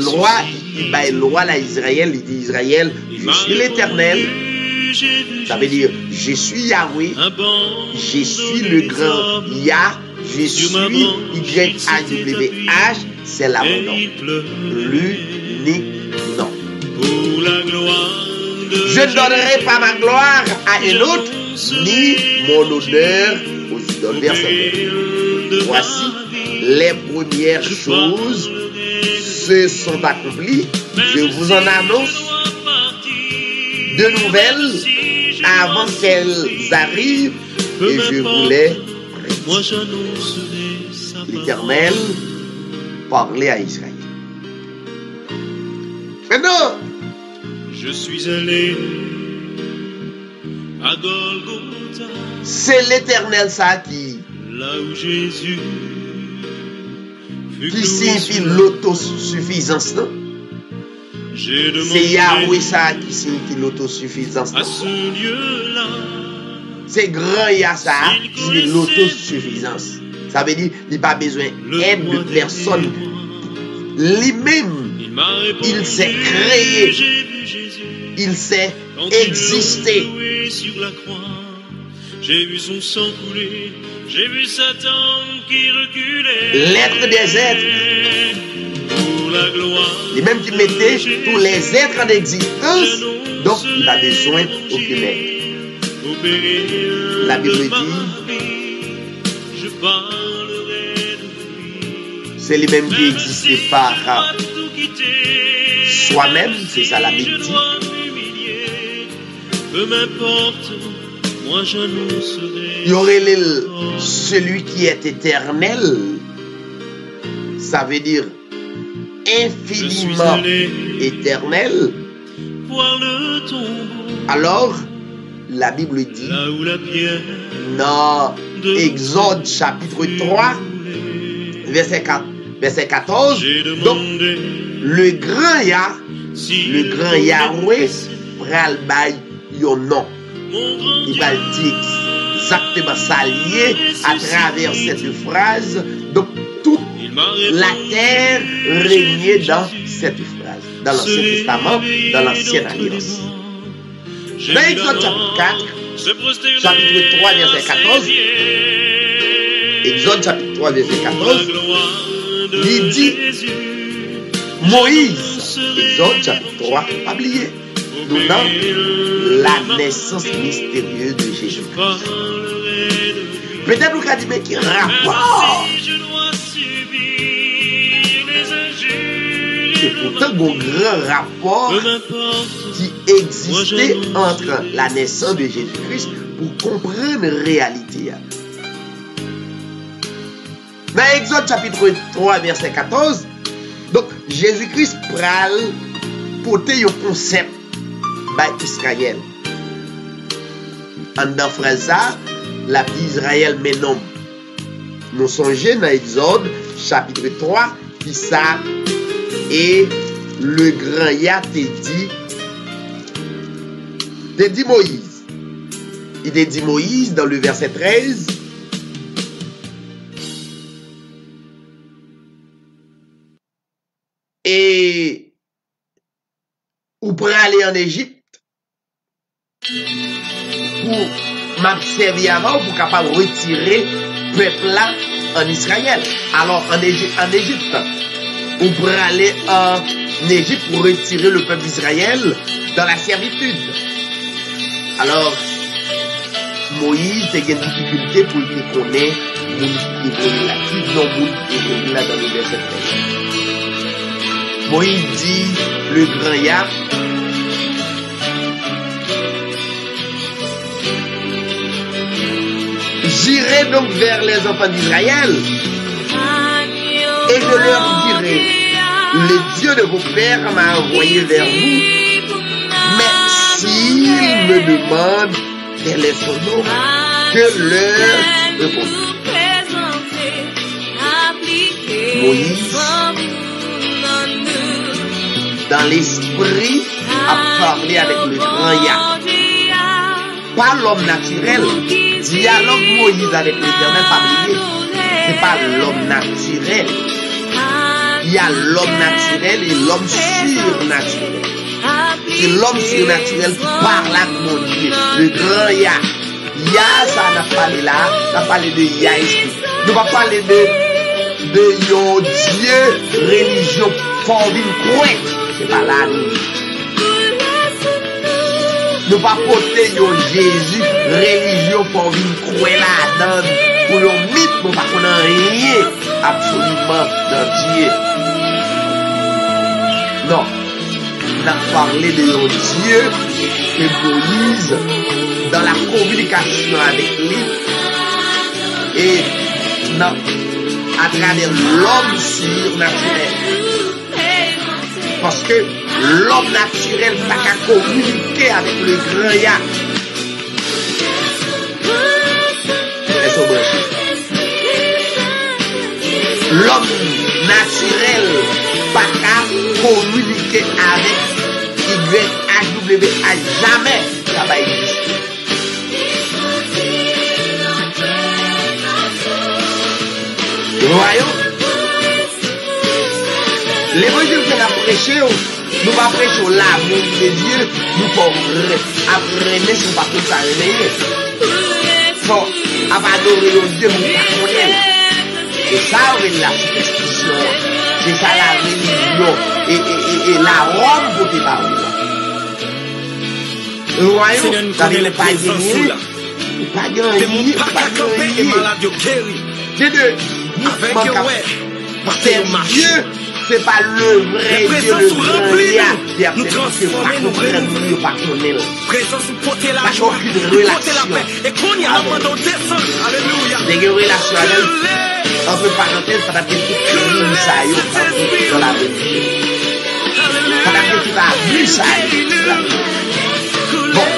loi à Israël, il dit Israël, je suis l'Éternel. Ça veut dire, je suis Yahweh, je suis le grand Yah, je suis YHWH, c'est là mon nom. L'unique nom. Je ne donnerai pas ma gloire à un autre, ni mon honneur aux idoles. Verset 9. Voici les premières choses se sont accomplies. Je vous en annonce de nouvelles avant qu'elles arrivent et je vous les prédis. L'Éternel parlait à Israël. Maintenant, je suis allé à Golgotha. C'est l'Éternel ça qui signifie l'autosuffisance, non? C'est Yahweh ça qui signifie l'autosuffisance. C'est grand Yah ça qui signifie l'autosuffisance. Ça veut dire qu'il n'a pas besoin d'aide de personne. Lui-même, il s'est créé. Il s'est existé. J'ai vu son sang couler, j'ai vu Satan qui reculait. L'être des êtres. Pour la gloire. Les mêmes qui mettaient tous les êtres en existence. Donc, il n'a besoin d'aucune aide. La Bible dit, c'est les mêmes qui existent par soi-même, c'est ça la Bible dit. Peu m'importe, moi j'annoncerai. Il y aurait celui qui est éternel. Ça veut dire infiniment éternel. Voir le tombeau. Alors, la Bible dit là où la pierre dans Exode chapitre 3, verset 14, donc le grand Yahweh pral bay yon nom. Il va dire exactement ça lié à travers cette phrase. Donc toute la terre régnait dans cette phrase, dans l'Ancien Testament, dans l'Ancienne Alliance. Dans Exode chapitre 4, chapitre 3, verset 14, Exode chapitre 3, verset 14, il dit Moïse, Exode chapitre 3, pas oublier, nous dans la naissance mystérieuse de Jésus-Christ. Peut-être vous avez dit, mais quel rapport? C'est pourtant un grand rapport qui existait entre la naissance de Jésus-Christ pour comprendre la réalité. Dans Exode chapitre 3, verset 14, donc Jésus-Christ pral porter un concept par Israël. En dans phrase ça, la vie d'Israël mais non. Nous songeons dans Exode chapitre 3 qui ça et le grand Yah te dit Moïse. Il te dit Moïse dans le verset 13. Et ou pour aller en Égypte pour m'observer avant pour capable retirer peuple là en Israël. Alors en Égypte ou pour aller en Égypte pour retirer le peuple d'Israël dans la servitude. Alors Moïse a une difficulté pour qu'il connaisse la qui là dans le verset 13. Moïse dit, le grand Yah, j'irai donc vers les enfants d'Israël et je leur dirai, le Dieu de vos pères m'a envoyé vers vous, mais s'ils me demandent quel est son nom, que leur répondre. Moïse, dans l'esprit, a parlé avec le grand Yah. Pas l'homme naturel. Dialogue Moïse avec l'Éternel, pas oublier. C'est pas l'homme naturel. Il y a l'homme naturel et l'homme surnaturel. C'est l'homme surnaturel qui parle avec mon Dieu. Le grand Yah. Yah, ça n'a pas parlé là. Ça a parlé de Yah esprit. Nous va parler de yon Dieu, religion, formule correcte. C'est pas là, nous pas porter yon Jésus, religion, formule correcte là, pour yon mythe, nous pas qu'on a rien, absolument, dans Dieu. Non. On a parlé de yon Dieu, que Moïse, dans la communication avec lui, et non, à travers l'homme surnaturel. Parce que l'homme naturel n'a qu'à communiquer avec le grand Yah. L'homme naturel n'a qu'à communiquer avec YHWH à jamais. Ça va exister. Voyons, l'évangile qu'on a prêché, nous va prêcher l'amour de Dieu, nous pouvons apprendre sur pas tout ça réveiller. Non, à adorer Dieu, nous pas connaître. C'est ça la superstition, c'est ça la religion et la Rome pour tes parents. Voyons, ça ne veut pas gagner, pas gagner, pas gagner. C'est de c'est Dieu c'est pas le vrai Dieu, le grand Yah, nous transformer nous présence ou porter la joie, porter la paix, et qu'on y a abandon descend, alléluia. Des relations avec, entre parenthèses, ça va être tout ça dans la vie. Ça va être tout à vu ça. Bon.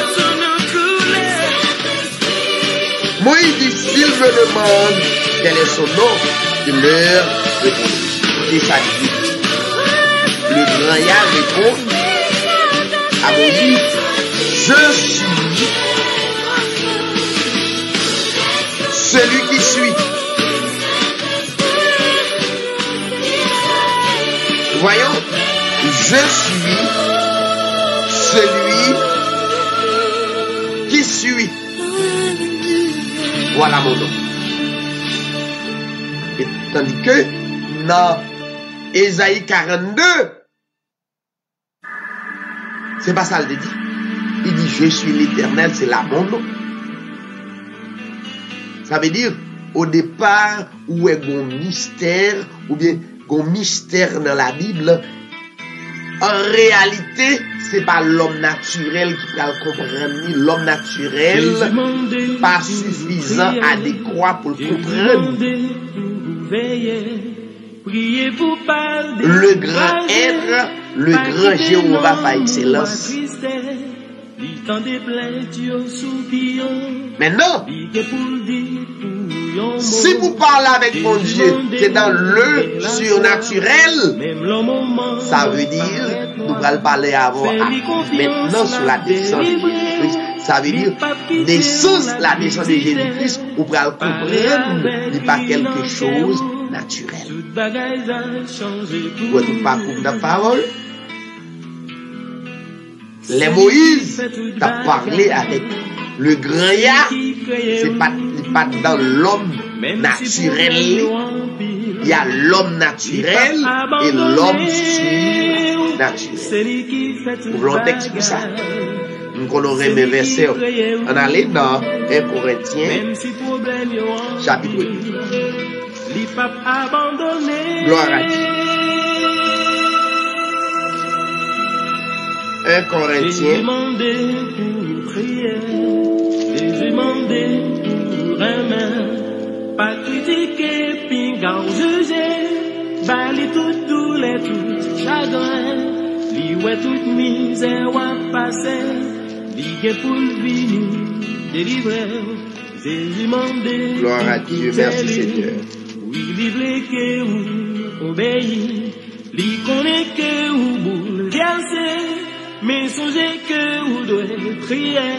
Moïse dit, s'il me demande quel est son nom, je leur réponds. Et ça dit, le grand Yah répond à Moïse, je suis celui qui suis. Voyons, je suis celui qui suis. Voilà mon nom. Et tandis que dans Ésaïe 42, c'est pas ça le dit. Il dit je suis l'Éternel, c'est là mon nom. Ça veut dire au départ où est un mystère ou bien un mystère dans la Bible. En réalité, c'est pas l'homme naturel qui va le comprendre. L'homme naturel pas suffisant, adéquat pour le comprendre. Le grand être, le grand Jéhovah par excellence. Maintenant, si vous parlez avec mon Dieu, c'est dans le surnaturel, ça veut dire, nous allons parler avant, maintenant sur la descente de Jésus-Christ, ça veut dire, la descente de Jésus-Christ, vous allez comprendre, n'est pas quelque chose naturel. Vous n'êtes pas pour la parole. Les Moïse, t'as parlé avec le grand Yah, c'est pas dans l'homme naturel. Il y a l'homme naturel et l'homme surnaturel. Pour le texte pour ça. Nous connaissons mes versets. On allait dans 1 Corinthiens, chapitre 2. Gloire à Dieu. 1 Corinthiens. Pas critiquer, pinga ou juger, bali tout douleur, tout chagrin, li ouais toute misère ou passer, li pour le vini, délivrer, Jésus mandé. Gloire à Dieu, merci Seigneur. Oui, livre que ou obéi, li connaît que ou bouleversé, mais songez que ou doit prier.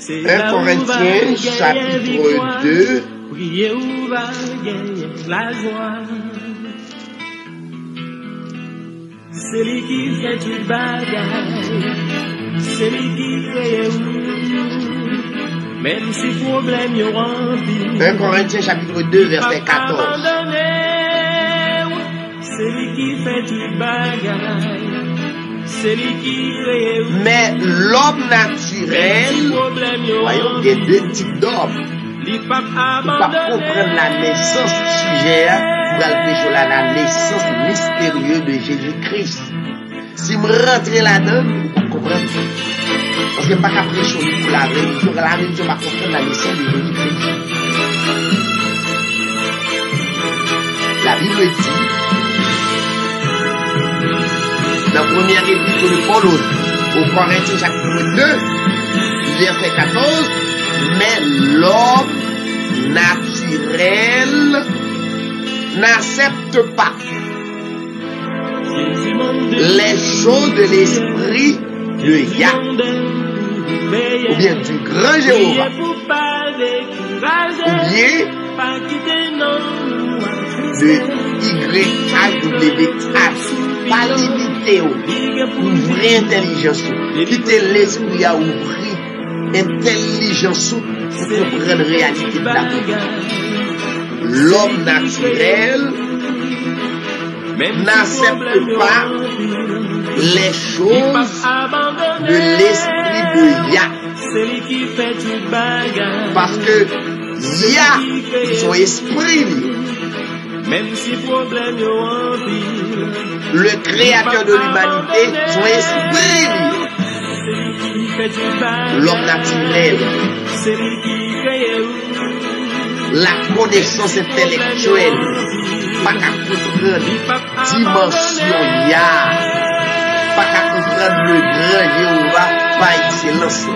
1 Corinthiens, chapitre 2. Priez ou va gagner la joie. C'est lui qui fait toute bagaille. C'est lui qui crée ou. Même si problème y rempli. 1 Corinthiens chapitre 2 verset 14. C'est lui qui fait toute bagaille. C'est lui qui crée ou. Mais l'homme naturel, voyons, il y a deux types d'hommes. Il ne peut pas comprendre la naissance sujet, pour aller sur la naissance mystérieuse de Jésus-Christ. Si je rentre là-dedans, vous ne comprenez pas. Parce que je ne peux pas prêcher pour la religion. La religion va comprendre la naissance de Jésus-Christ. La Bible dit, dans la première épître de Paul au Corinthiens chapitre 2, verset 14, mais l'homme naturel n'accepte pas les choses de l'esprit de Yah, ou bien du grand Jéhovah, ou bien de YHWH, pas limité, ouvrir intelligence, quitter l'esprit à ouvrir intelligence pour comprendre la réalité de la vie. L'homme naturel n'accepte pas les choses de l'esprit de Yah. Parce que Yah, son esprit, même si problème yo en pile. Le créateur de l'humanité, son esprit, l'homme naturel, la connaissance intellectuelle, pas qu'à comprendre dimension ya, pas qu'à comprendre le grand Jéhovah par excellence.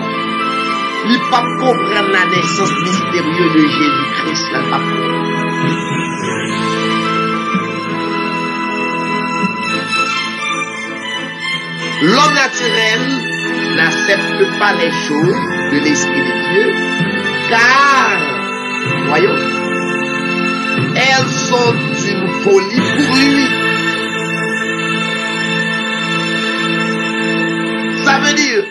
Il pas comprendre la naissance mystérieuse de Jésus-Christ, là, pas l'homme naturel n'accepte pas les choses de l'Esprit de Dieu, car, voyons, elles sont une folie pour lui. Ça veut dire,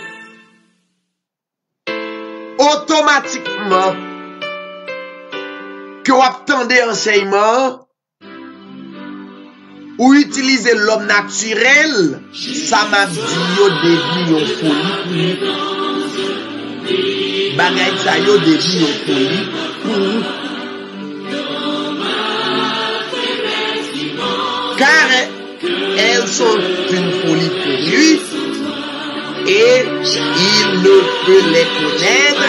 automatiquement, que vous attendez enseignement, ou utiliser l'homme naturel, ça m'a dit yo devenu yon folie pour bagay sa yo devenu yon folie pour car elles sont une folie pour lui et il ne peut les connaître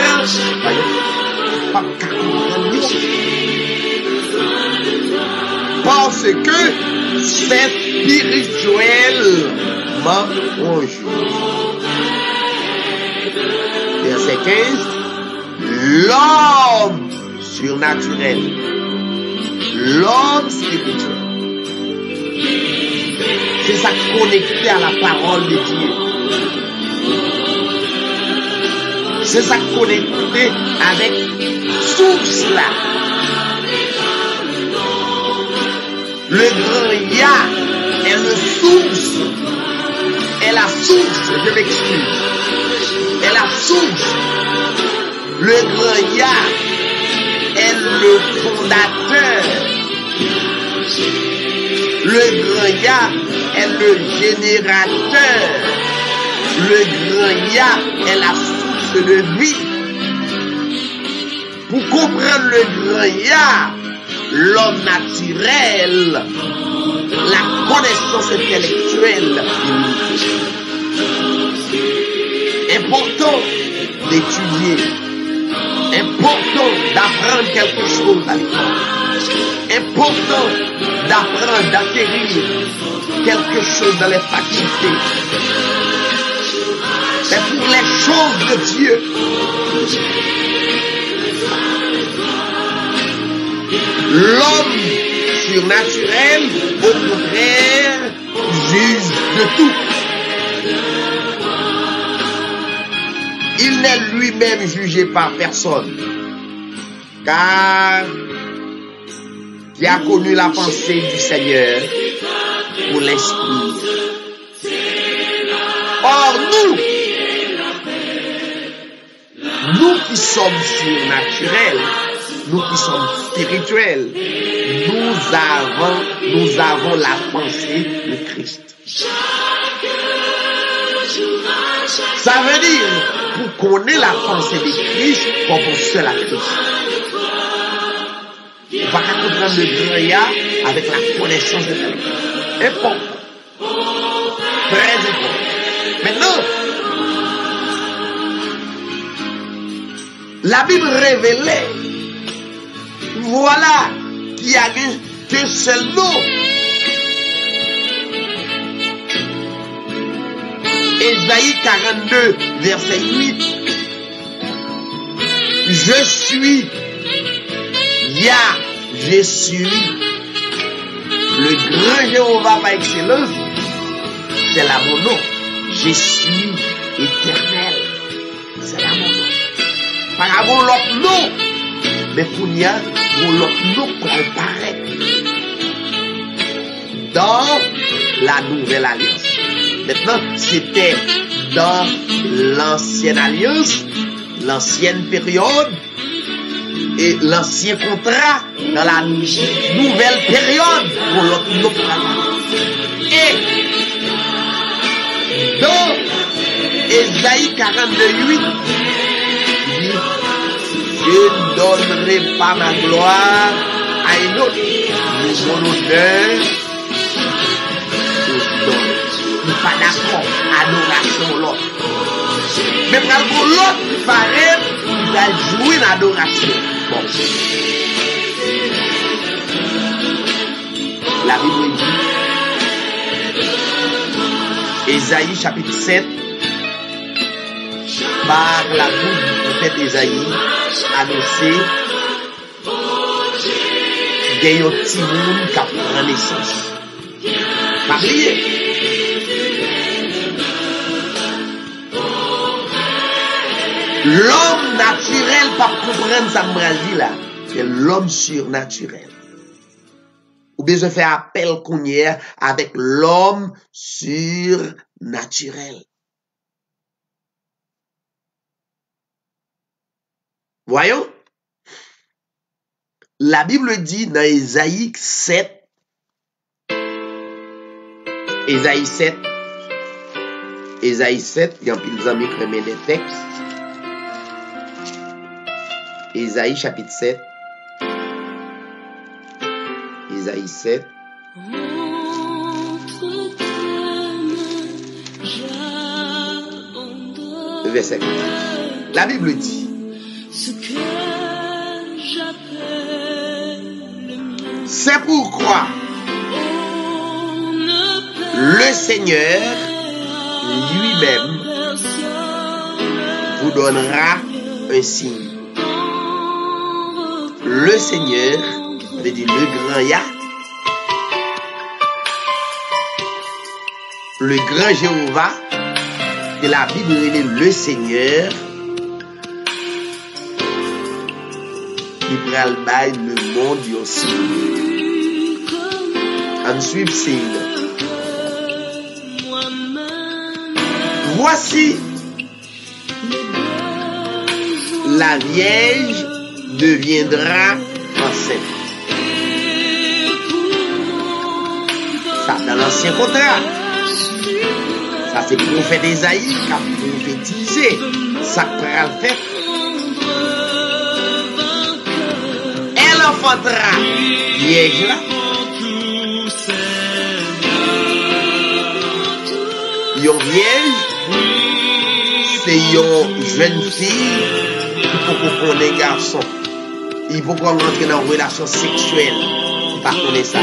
parce que c'est spirituellement injuste. Verset 15. L'homme surnaturel, l'homme spirituel, c'est ça connecté à la parole de Dieu. C'est ça connecté avec source là. Le grand Ya est le source. Est la source, je m'excuse. Est la source. Le grand Ya est le fondateur. Le grand Ya est le générateur. Le grand Ya est la source de vie. Pour comprendre le grand Ya, l'homme naturel, la connaissance intellectuelle, important d'étudier, important d'apprendre quelque chose à l'école, important d'apprendre, d'acquérir quelque chose dans les facultés. C'est pour les choses de Dieu. L'homme surnaturel, au contraire, juge de tout. Il n'est lui-même jugé par personne, car il a connu la pensée du Seigneur pour l'esprit. Or nous qui sommes surnaturels, nous qui sommes spirituels, nous avons la pensée de Christ. Ça veut dire, pour connaître la pensée de Christ, on pense seul à Christ. On va comprendre le grand avec la connaissance de Christ. Important. Très important. Maintenant, la Bible révélait, voilà qu'il y a qu'un seul nom. Ésaïe 42, verset 8. Je suis Yah, je suis le grand Jéhovah par excellence. C'est là mon nom. Je suis éternel. C'est là mon nom. Par rapport à l'autre nom, mais pour y a l'autre nom comparé dans la nouvelle alliance. Maintenant, c'était dans l'ancienne alliance, l'ancienne période et l'ancien contrat dans la nouvelle période pour l'autre nom. Et dans Ésaïe 42:8, je ne donnerai pas ma gloire à un autre. Nous donnons l'honneur aux idoles. Nous pas d'accord. Adoration l'autre. Mais pour l'autre, il paraît, il va jouer l'adoration. Bon. La Bible dit, Ésaïe chapitre 7, par la bouche du prophète Ésaïe, annoncé, qu'il y a un petit monde qui a pris naissance. Pas oublier. L'homme naturel, pas comprendre ça, me dit là. C'est l'homme surnaturel. Ou bien je fais appel qu'on y est avec l'homme surnaturel. Voyons. La Bible dit dans Ésaïe 7, il y a un pile d'amis qui remet les textes. Ésaïe chapitre 7. Ésaïe 7. Verset 4. La Bible dit, c'est pourquoi le Seigneur lui-même vous donnera un signe. Le Seigneur, veut dire le grand Yah, le grand Jéhovah, que la Bible est le Seigneur, qui prend le bail le monde aussi. Ensuite, signe. Voici la Vierge deviendra enceinte. Ça, dans l'ancien contrat. Ça, c'est le prophète Ésaïe qui a prophétisé. Ça pourra le faire. Elle enfantera vierge là. Yon vierge, c'est yon jeune fille qui peut comprendre un garçon. Il faut qu'on rentre dans une relation sexuelle. Il pas connaître ça.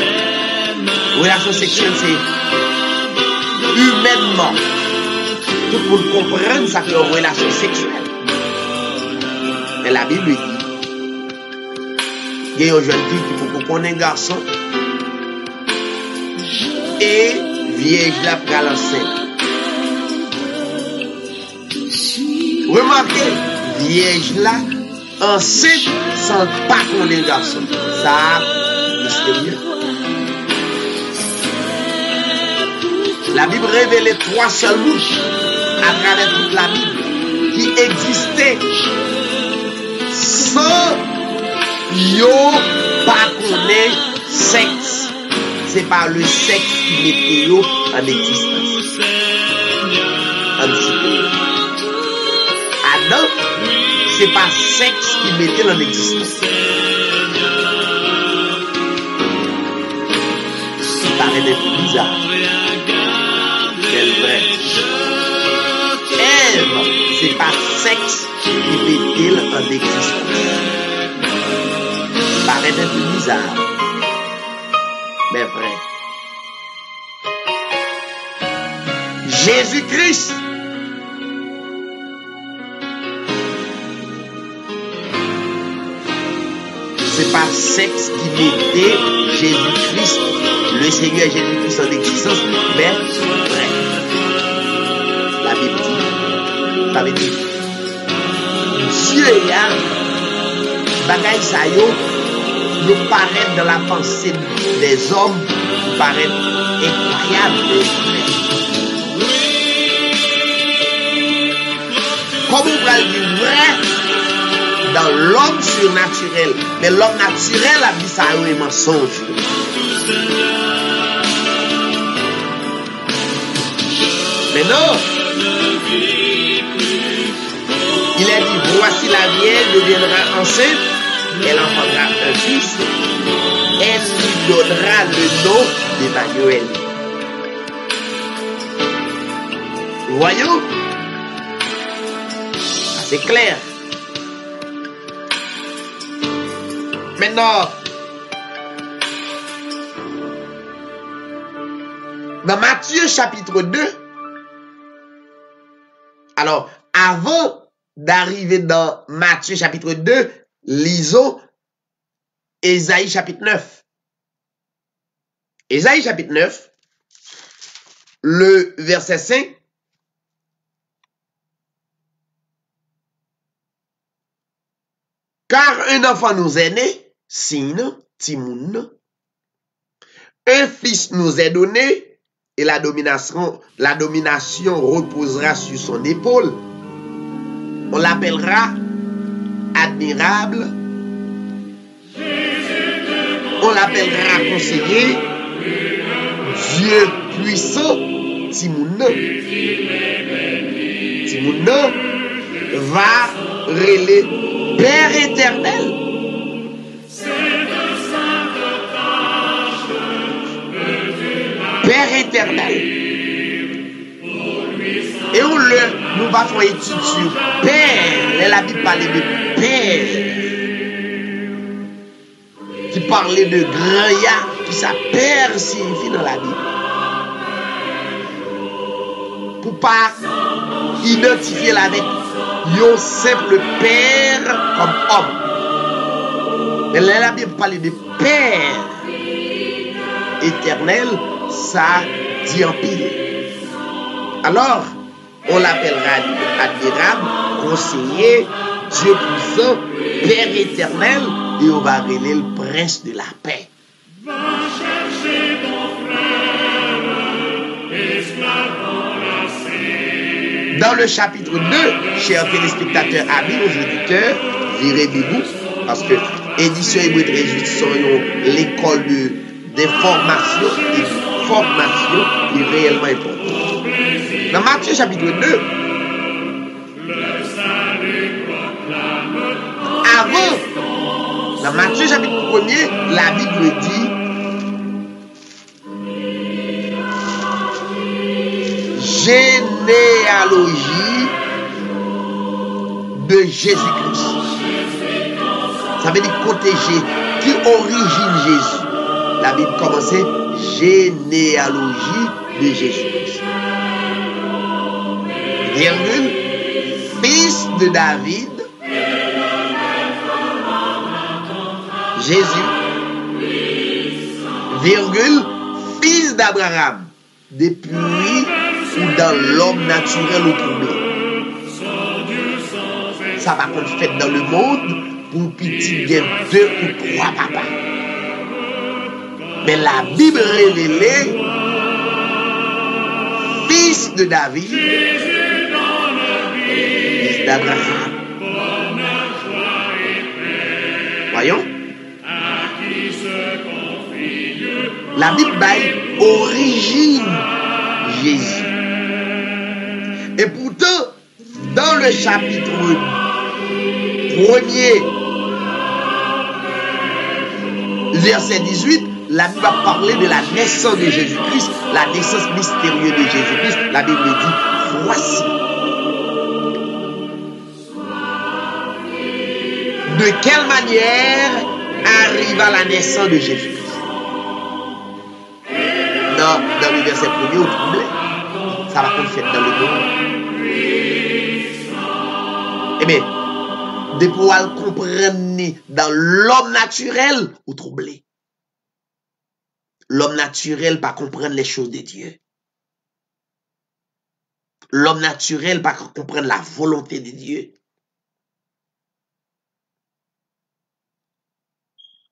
Relation sexuelle, c'est humainement. Tout le monde comprend ça qu'une relation sexuelle. Mais la Bible dit, il y a une jeune fille qui peut comprendre un garçon. Et vierge là pour l'enceinte. Remarquez, vierge là, enceinte sans pas connaître un garçon. Ça, mystérieux. La Bible révèle trois seuls mots à travers toute la Bible qui existaient sans yo pas connaître sexe. C'est pas le sexe qui mettait yo en existence. Adam, c'est pas sexe qui mettait en existence. Ça paraît un peu bizarre. C'est vrai. Ève, c'est pas sexe qui mettait en existence. Ça paraît un peu bizarre. Mais vrai. Jésus-Christ, c'est pas sexe qui mettait Jésus-Christ, le Seigneur Jésus-Christ en existence, mais vrai. La Bible dit, ça veut dire, Dieu y a, bagaille sa yo, nous paraît dans la pensée des hommes, nous paraît incroyable. Comment on va le dire vrai dans l'homme surnaturel, mais l'homme naturel a dit ça est mensonge. Mais non, il a dit voici la vierge deviendra enceinte. elle enfantera un fils, elle lui donnera le nom d'Emmanuel. Voyons, c'est clair. Maintenant, dans Matthieu chapitre 2, alors, avant d'arriver dans Matthieu chapitre 2, lisons Ésaïe chapitre 9. Ésaïe chapitre 9, le verset 5. Car un enfant nous est né, Sin, Timoun, un fils nous est donné, et la domination reposera sur son épaule. On l'appellera admirable, on l'appellera conseiller, Dieu puissant, Timoun. Timoun va relever Père éternel. Père éternel. Et on nous va faire étude sur Père. La Bible parlait de Père. Qui parlait de grand ya. Qui ça Père signifie dans la Bible. Pour pas identifier la avec un simple père comme homme. Mais la Bible parle de Père éternel, ça dit en pile. Alors, on l'appellera admirable, conseiller, Dieu puissant, Père éternel, et on va appeler le prince de la paix. Dans le chapitre 2, chers téléspectateurs, amis, nos auditeurs, virez-vous, parce que édition Hébreu 13 sont l'école d'information et de formation qui est réellement importante. Dans Matthieu chapitre 2, avant, dans Matthieu chapitre 1er, la Bible dit généalogie de Jésus-Christ. Ça veut dire protéger qui origine Jésus. La Bible commençait généalogie de Jésus-Christ. Virgule, fils de David, Jésus, virgule, fils d'Abraham, depuis ou dans l'homme naturel ou troublé. Ça va qu'on fait dans le monde pour petit bien 2 ou 3 papas. Mais la Bible révélée, fils de David, fils d'Abraham. Voyons. La Bible baille origine Jésus. Et pourtant, dans le chapitre 1er, verset 18, la Bible va parler de la naissance de Jésus-Christ, la naissance mystérieuse de Jésus-Christ. La Bible dit, voici. De quelle manière arriva la naissance de Jésus-Christ? Dans le verset 1er, au troublé. Ça va qu'on fait dans le monde. Eh bien, de pouvoir comprendre dans l'homme naturel ou troublé. L'homme naturel pas comprendre les choses de Dieu. L'homme naturel pas comprendre la volonté de Dieu.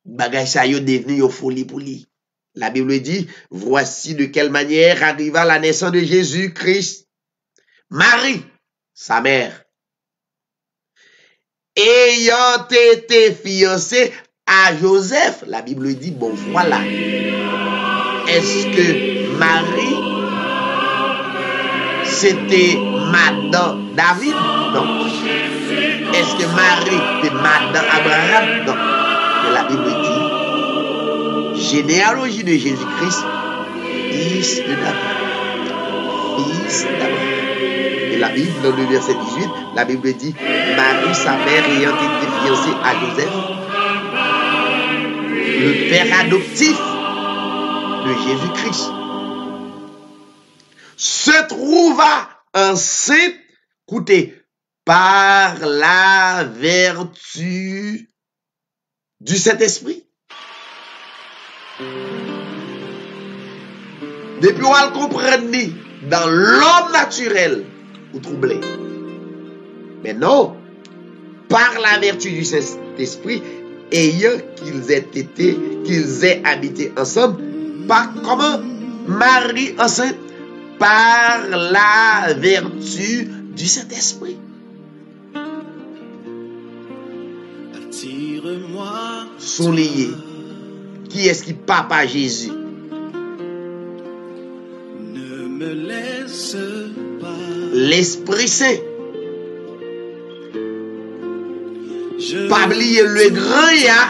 Bagay sa yo devenu yo folie pour lui. La Bible dit, voici de quelle manière arriva la naissance de Jésus-Christ. Marie, sa mère, ayant été fiancée à Joseph, la Bible dit, bon voilà. Est-ce que Marie c'était Madame David? Non. Est-ce que Marie était Madame Abraham? Non. Mais la Bible dit, généalogie de Jésus-Christ, fils de David. Fils d'Abraham. Et la Bible, dans le verset 18, la Bible dit, Marie, sa mère, ayant été fiancée à Joseph, le père adoptif de Jésus-Christ, se trouva enceinte, écoutez, par la vertu du Saint-Esprit. Depuis on va le comprendre, dans l'homme naturel, vous troublez. Mais non, par la vertu du Saint-Esprit, ayant qu'ils aient habité ensemble, par comment? Marie enceinte, par la vertu du Saint-Esprit. Sont liés. Qui est-ce qui papa Jésus? Ne me laisse pas. L'Esprit Saint. Pas oublier le grand Yah,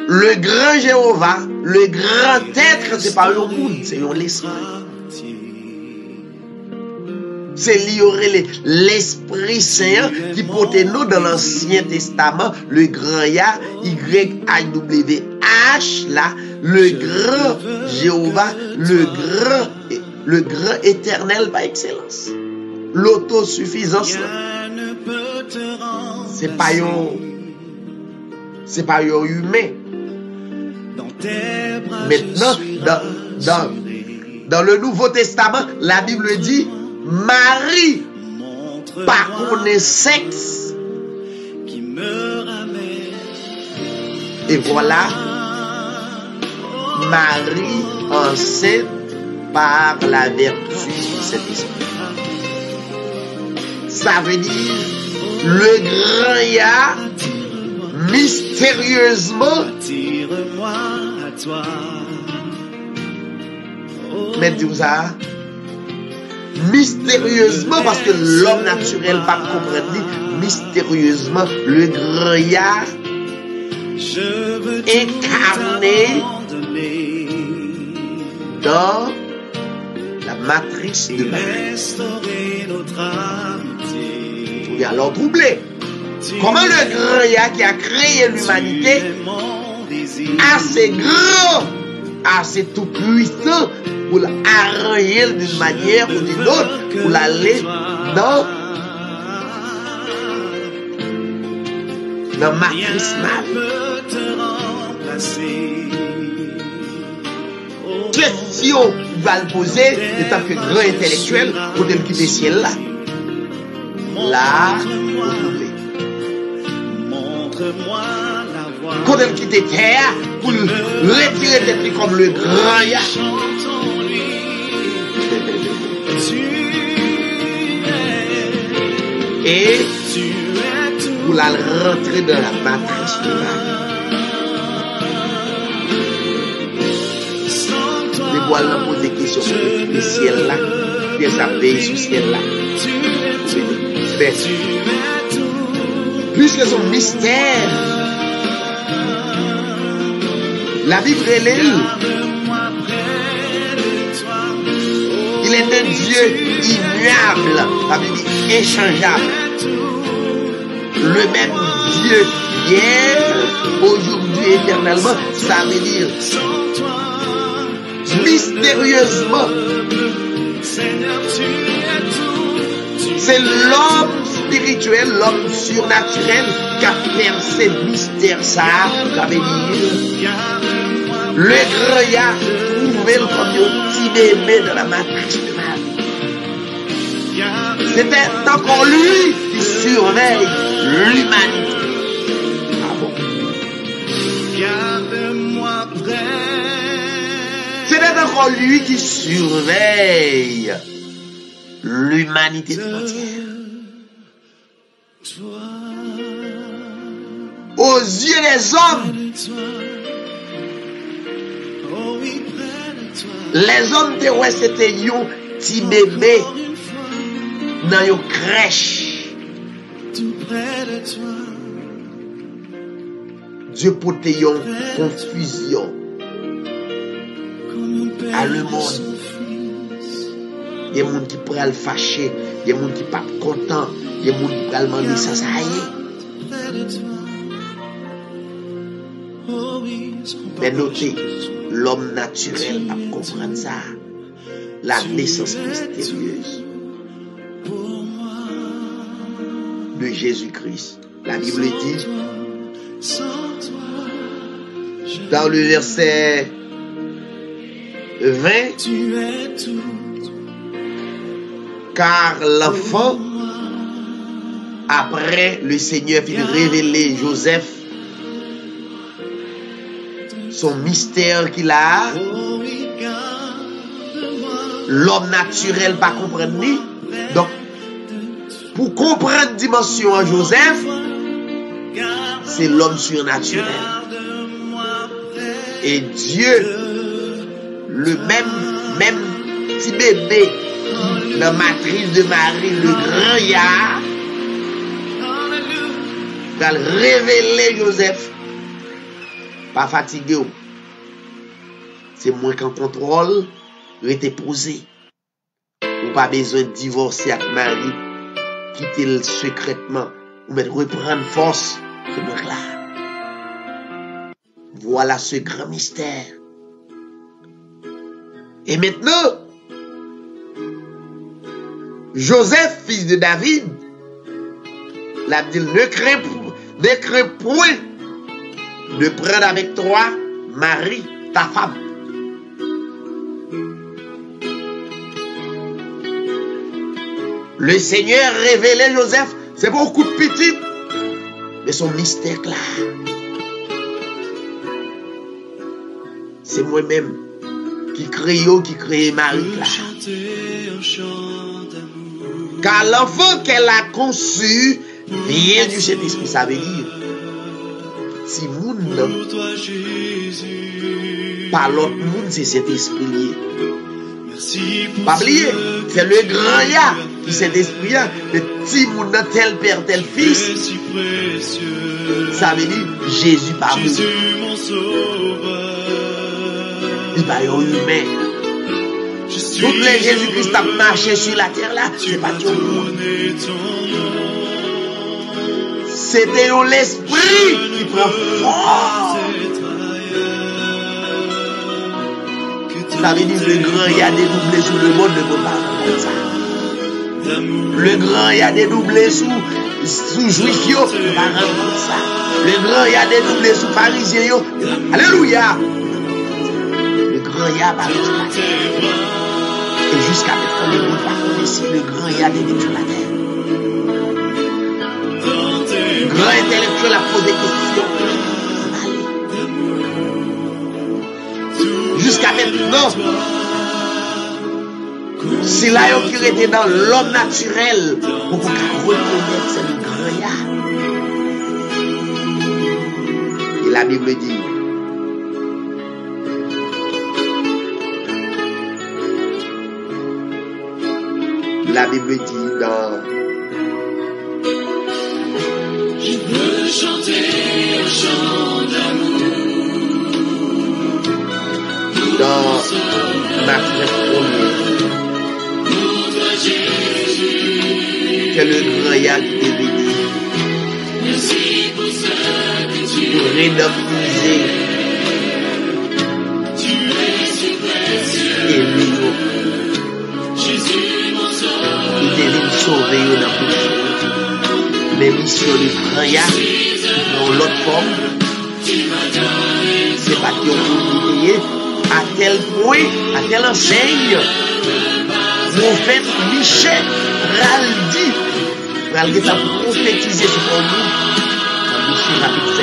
le grand Jéhovah, le grand être, c'est pas un monde, c'est l'esprit. C'est lié l'Esprit Saint qui portait nous dans l'Ancien Testament, le grand Yah, Y-A-W-H, là, le grand Jéhovah, le grand éternel par excellence. L'autosuffisance, c'est pas un humain. Maintenant, dans le Nouveau Testament, la Bible dit, Marie, par connaît sexe. Et voilà, Marie enceinte par la vertu de cet esprit. Ça veut dire, le grand Yah, mystérieusement, mais dis-vous ça, mystérieusement, parce que l'homme naturel va comprendre, mystérieusement, le grand Yah incarné dans la matrice de Marie. Et alors troublé. Comment le grand Yah qui a créé l'humanité, assez grand, assez tout puissant, pour l'arranger d'une manière ou d'une autre, pour l'aller dans matrice mal. Question qu'il va le poser, en tant que grand intellectuel, pour le quitter ciel là. Là, quand elle quitte terre, pour retirer tête comme le grand Yah. Et pour la rentrer dans la matrice de Marie. Les voilà pour des questions. Le ciel là, bien ça veille sur le ciel là. Puisque son mystère, la Bible relève, il est un Dieu immuable, la Bible dit inchangeable. Le même Dieu hier, aujourd'hui, éternellement, ça veut dire mystérieusement. C'est l'homme spirituel, l'homme surnaturel qui a percé le mystère ça veut dire le grand Yah trouvé le premier petit bébé dans la matrice de Marie. C'était encore lui qui surveille l'humanité. Ah bon? C'était encore lui qui surveille l'humanité tout entière. Aux yeux des hommes, Les hommes te ouais c'était yon petit bébé dans yon crèche. Dieu pote yon confusion à le monde. Il y a des gens qui pourraient le fâcher, il y a des gens qui ne sont pas contents, il y a des gens qui pourraient demander ça, ça y est. Mais notez, l'homme naturel va comprendre ça. La naissance mystérieuse de Jésus-Christ. La Bible dit, dans le verset 20, car l'enfant, après le Seigneur fit révéler Joseph son mystère qu'il a, l'homme naturel pas comprendre ni. Donc, pour comprendre dimension en Joseph, c'est l'homme surnaturel. Et Dieu, le même petit bébé, la matrice de Marie, le grand Yah, va révéler Joseph. Pas fatigué. C'est moins qu'en contrôle, il était posé. Ou pas besoin de divorcer avec Marie, quitter le secrètement, ou mettre reprendre force. C'est moins là. Voilà ce grand mystère. Et maintenant, Joseph, fils de David, la dit, ne crains point de prendre avec toi Marie, ta femme. Le Seigneur révélait Joseph, c'est beaucoup de petite, mais son mystère clair. C'est moi-même qui crée Marie là. Car l'enfant qu'elle a conçu vient du Saint-Esprit. Ça veut dire, si moun par l'autre monde, c'est Saint-Esprit lié. Pas oublier, c'est le grand Yah qui Saint-Esprit, le petit moun tel père, tel fils. Ça veut dire, Jésus par nous. Il va y avoir humain. Toutes les Jésus-Christ a marché sur la terre là, c'est pas tout le monde. C'était l'esprit qui prend force. Ça veut dire le grand Yah dédoublé sous le monde ne peut pas comme ça. Le grand Yah dédoublé sous juif yo ne peut pas rendre comme ça. Le grand Yah dédoublé sous pharisien yo. Alléluia. Le grand Yah va sur la terre. Et jusqu'à maintenant, le monde va connaître le grand Yah dédoublé sur la terre. Le grand intellectuel a posé des questions. Jusqu'à maintenant, si là qui était dans l'homme naturel, on peut reconnaître c'est le grand Yah. Et la Bible dit, dans je veux chanter un chant d'amour. Dans Matthieu 1er, que le grand Yah qui est venu pour rédemptiser et nous. Il est venu sauver dans le péché. Mais mission du grand Yah dans l'autre forme, c'est pas qu'il y a une à tel point, à telle enseigne, prophète Michel Raldi, Raldi a prophétisé sur nous, dans Michel chapitre 5.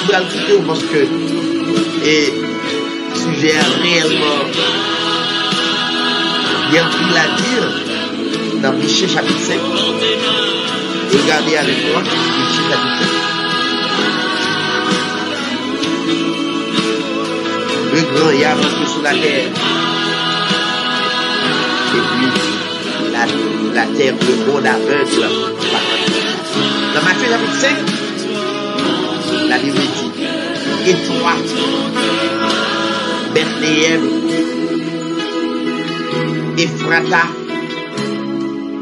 Vous allez quitter parce que le sujet est réellement bien pris à dire dans Michel chapitre 5. Regardez avec moi, Michel chapitre 5. Le grand Yah marche sur la terre. la terre, le monde aveugle. Dans Matthieu chapitre 5, la Bible dit, et toi, Bethléem, Ephrata,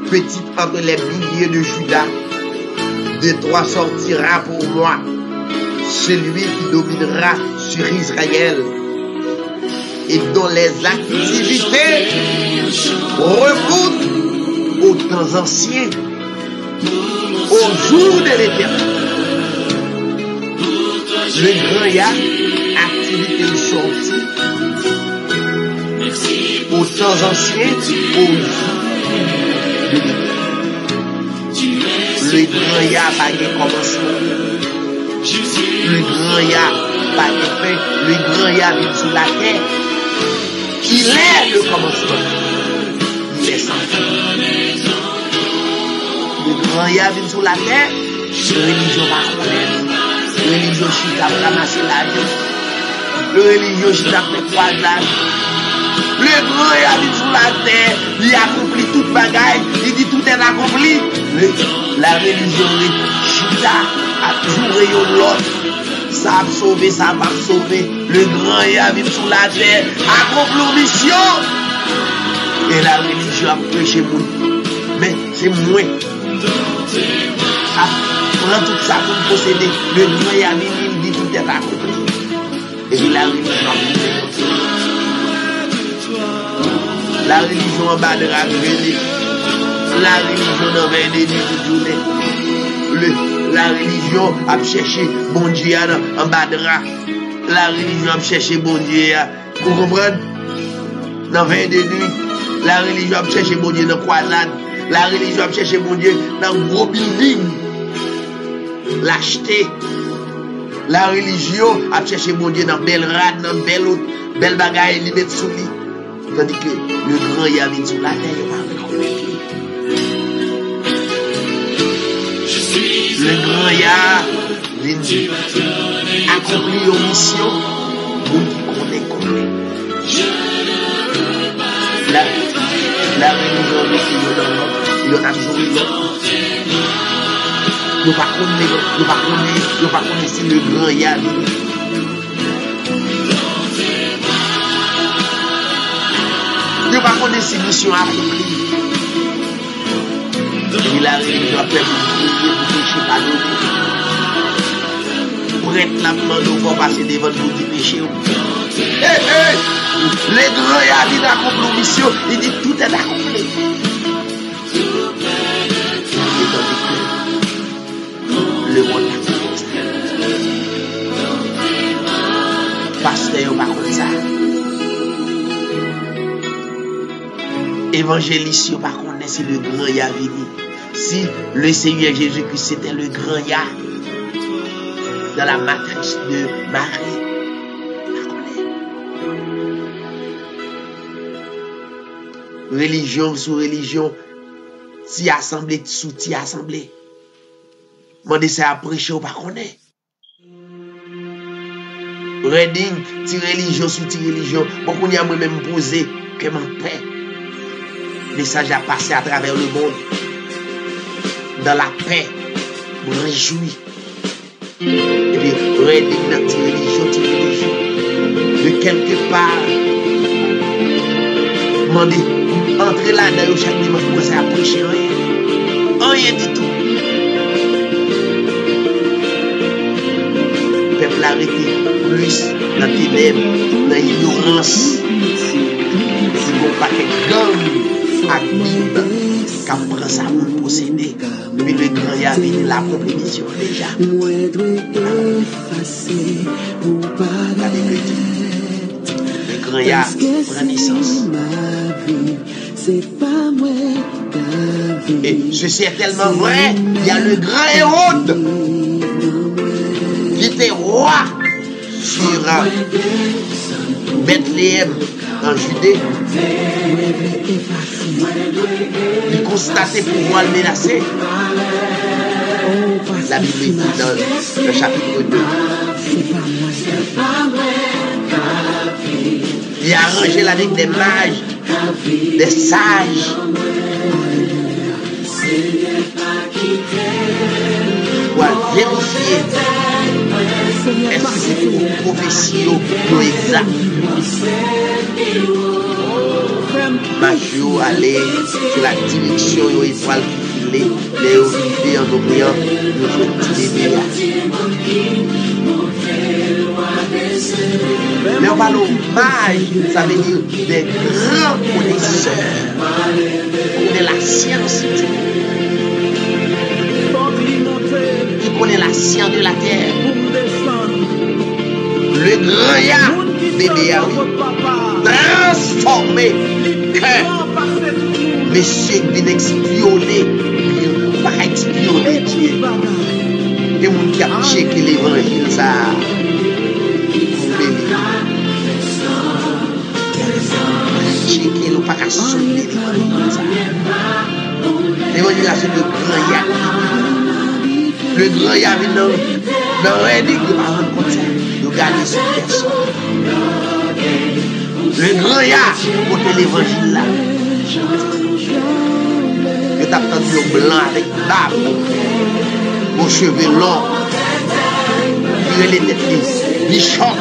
petite entre les milliers de Juda, de toi sortira pour moi celui qui dominera sur Israël et dont les activités remontent aux temps anciens, au jour de l'Éternel. Le grand Yah, activité sortie aux temps anciens, au jour de l'Éternel. Le grand Yah pas de commencement. Le grand Yah pas de fin. Le grand Yah vit sur la terre. Il est le commencement. Il est sans fin. Le grand Yah vit sur la terre. La religion va connaître. La religion chita pour ramasser l'argent. La religion chita pour croisage. Le grand Yah vit sur la terre. Il accomplit toute bagaille. Il dit tout est accompli. La religion chita a toujours rayon l'autre. Ça a sauvé, ça va sauver. Le grand Yah vit sur la terre. Accomplit mission. Et la religion a prêché moun. Mais c'est moins. Prends tout ça pour posséder. Le grand Yah il dit tout est accompli. Et puis la religion a prêché. La religion en bas de la grêle. La religion dans 20 nuits de journée. La religion a cherché bon Dieu en bas de la. La religion a cherché bon Dieu. Vous comprenez? Dans 22 nuits. La religion a cherché bon Dieu dans croisade. La religion a cherché bon Dieu dans gros building. L'acheter. La religion a cherché mon Dieu dans belle rade, dans belle bagaille, il met sous lui. Tandis que le grand Yah vient sur la terre, le grand Yah vient accomplir une mission, pour qui connaît. La religion il y en a toujours nous ne pas connaître si le grand Yah nous ne pas connaître si mission accomplie. Et la religion a permis de pécher pas d'autres. Pour être là, il faut passer devant nous du péché. Le grand Yah dit d'accomplir mission, il dit tout est accompli. Le monde pasteur pas comme ça. Évangéliste pas connaît si le grand Yah vini. Si le Seigneur Jésus-Christ c'était le grand Yah dans la matrice de Marie. Religion sous religion, si assemblée sous ti assemblée. Mande ça à prêcher ou pas connaître. Reading, ti religion sous ti religion. Bon, qu'on y a moi-même posé que mon paix. Message a passé à travers le monde. Dans la paix, me réjouis. Et puis, reading dans ti religion. De quelque part, mande, entrez là-dedans chaque dimanche, commencer à prêcher rien. Rien du tout. Peuple arrêté plus dans les ténèbres, dans l'ignorance. C'est bon pas que gang à Bible qui prend ça pour posséder. Mais le grand Yah vient la compétition déjà. Le grand Yah prend naissance. Et ceci est tellement vrai, il y a le grand Hérode qui était roi sur Bethléem en Judée. Il constatait pouvoir le menacer. La Bible dit dans le chapitre 2. Il a arrangé avec des mages, des sages, Pour vérifier est-ce que c'est une prophétie exacte. Majo aller sur la direction de l'étoile qui filait, les oliviers en oubliant le petit bébé. Mais on parle au mage, ça veut dire des grands connaisseurs. On connaît la science. Il connaît la science de la terre. Le grand ya, bébé a transformé cœur. Monsieur vient expionner, pas expionner Dieu. Et mon qui a checké l'évangile ça. Checker le pas qu'à sonner l'évangile ça. L'évangile c'est le grand ya. Le grand ya vient dans l'énigme de par contre ça. De garder cette personne. Le grand ya côté l'évangile là. Je t'attends le blanc avec barbe, aux cheveux longs, qui les têtes, bichon.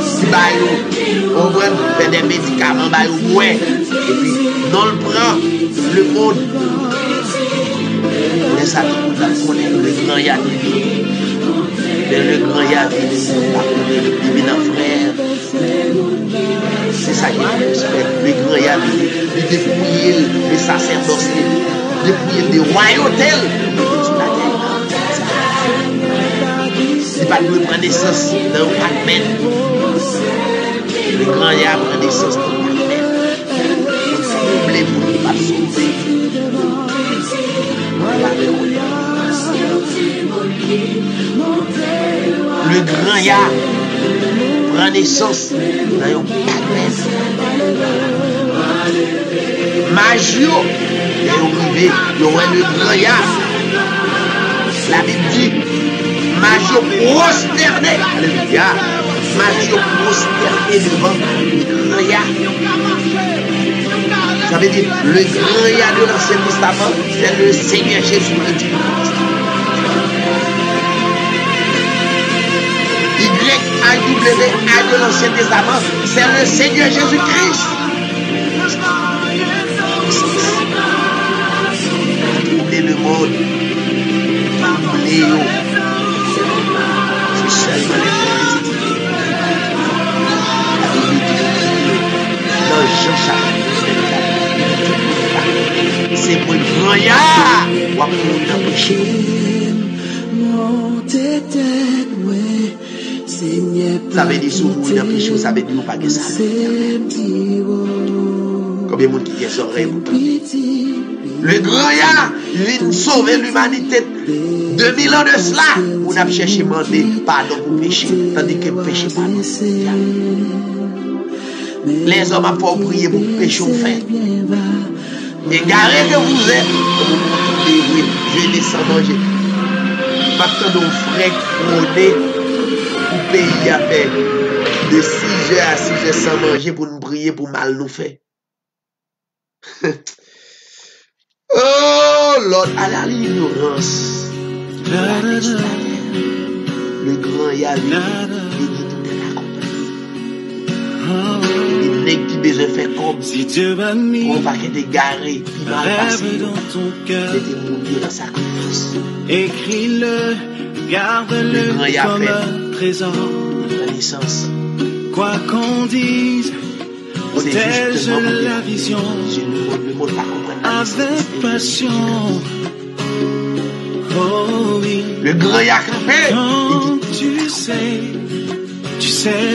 Si on va faire des médicaments, ouais, et puis non le prend, le monde. Mais ça, tout le monde le grand ya. Le grand ya, le divin frère. C'est ça qui est le grand Yahvé. Il dépouille le sacerdoce, dépouille des royautés. C'est pas de prendre naissance dans le Pacmen. Le grand Yahvé prend naissance dans le Pacmen. Troublé pour ne pas sauver. Le grand Yahvé prend naissance dans le Pacmen. Magio, et au privé, il y aura le grand ya. La Bible dit, Magio prosterné, alléluia, Magio prosterné devant le grand ya. Ça veut dire, le grand ya de l'Ancien Testament, c'est le Seigneur Jésus-Christ. YAWA de l'Ancien Testament, c'est le Seigneur Jésus-Christ. Troubler le monde, troubler c'est seulement les dans Jean chapitre 24, c'est pour le grand ya ou pour le péché. Ça veut dire si vous avez péché, ça veut dire vous pas que ça. Combien de monde qui est sauvé pour toi? Le grand ya, il vient sauver l'humanité. 2000 ans de cela, on a cherché à demander pardon pour péché, tandis que péché pardon. Les hommes ont pas prié pour péché au fait. Égaré que vous êtes, oui, je descends manger. Maintenant, nos frères crônés, pour payer à faire de 6h à 6h sans manger pour nous prier pour mal nous faire. Oh Lord, à l'ignorance, le grand Yahvé, il dit tout est accompli. Il n'est qui besoin de faire comme si Dieu m'a mis, on va être égaré, puis mal passé, c'était pour Dieu dans sa confiance. Écris-le, garde-le comme un trésor. Connaissance. Quoi qu'on dise, protège la vision avec passion. Oh oui. Le grand Yahvé, quand tu sais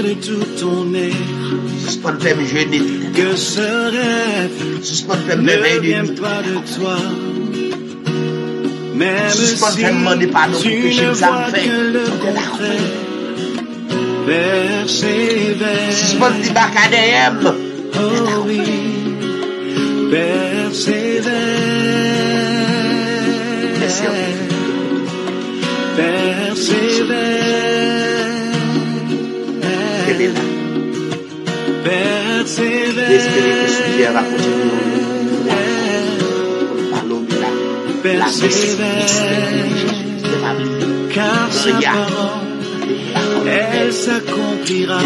de tout ton être que ce rêve ne vient pas de toi. Même si tu ne vois que le contraire, persévère. Oh oui, persévère. L'esprit que suivre va continuer. car sa parole, elle s'accomplira.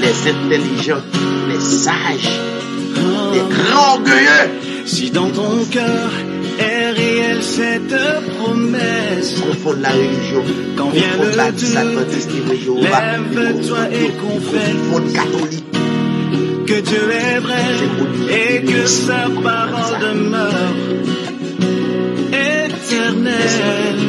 Les intelligents, les sages, les grands orgueilleux. Si dans ton cœur est réelle cette promesse, confondre la religion, quand vient le doute, lève-toi et confesse catholique, que Dieu est vrai et que sa parole demeure éternelle.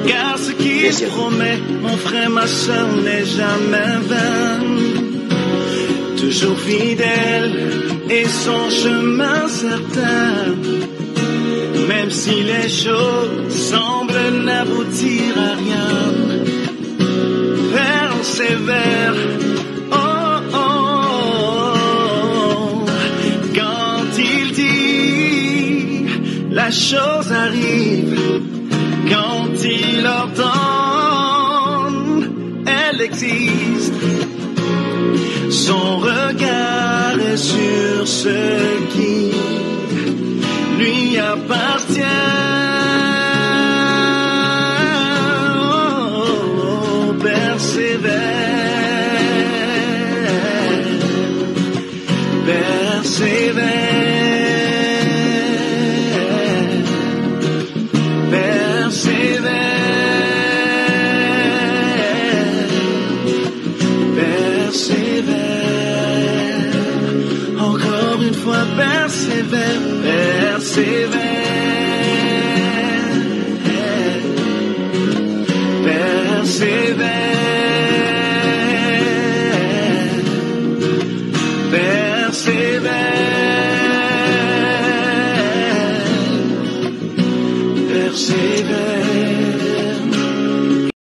Car ce qu'il promet, mon frère, ma soeur, n'est jamais vain. Toujours fidèle et son chemin certain. Même si les choses semblent n'aboutir à rien, persévère. Quand il dit, la chose arrive. Quand il ordonne, elle existe. Son regard est sur ce qui lui appartient. Persévère, persévère, persévère, persévère. Encore une fois, persévère, persévère.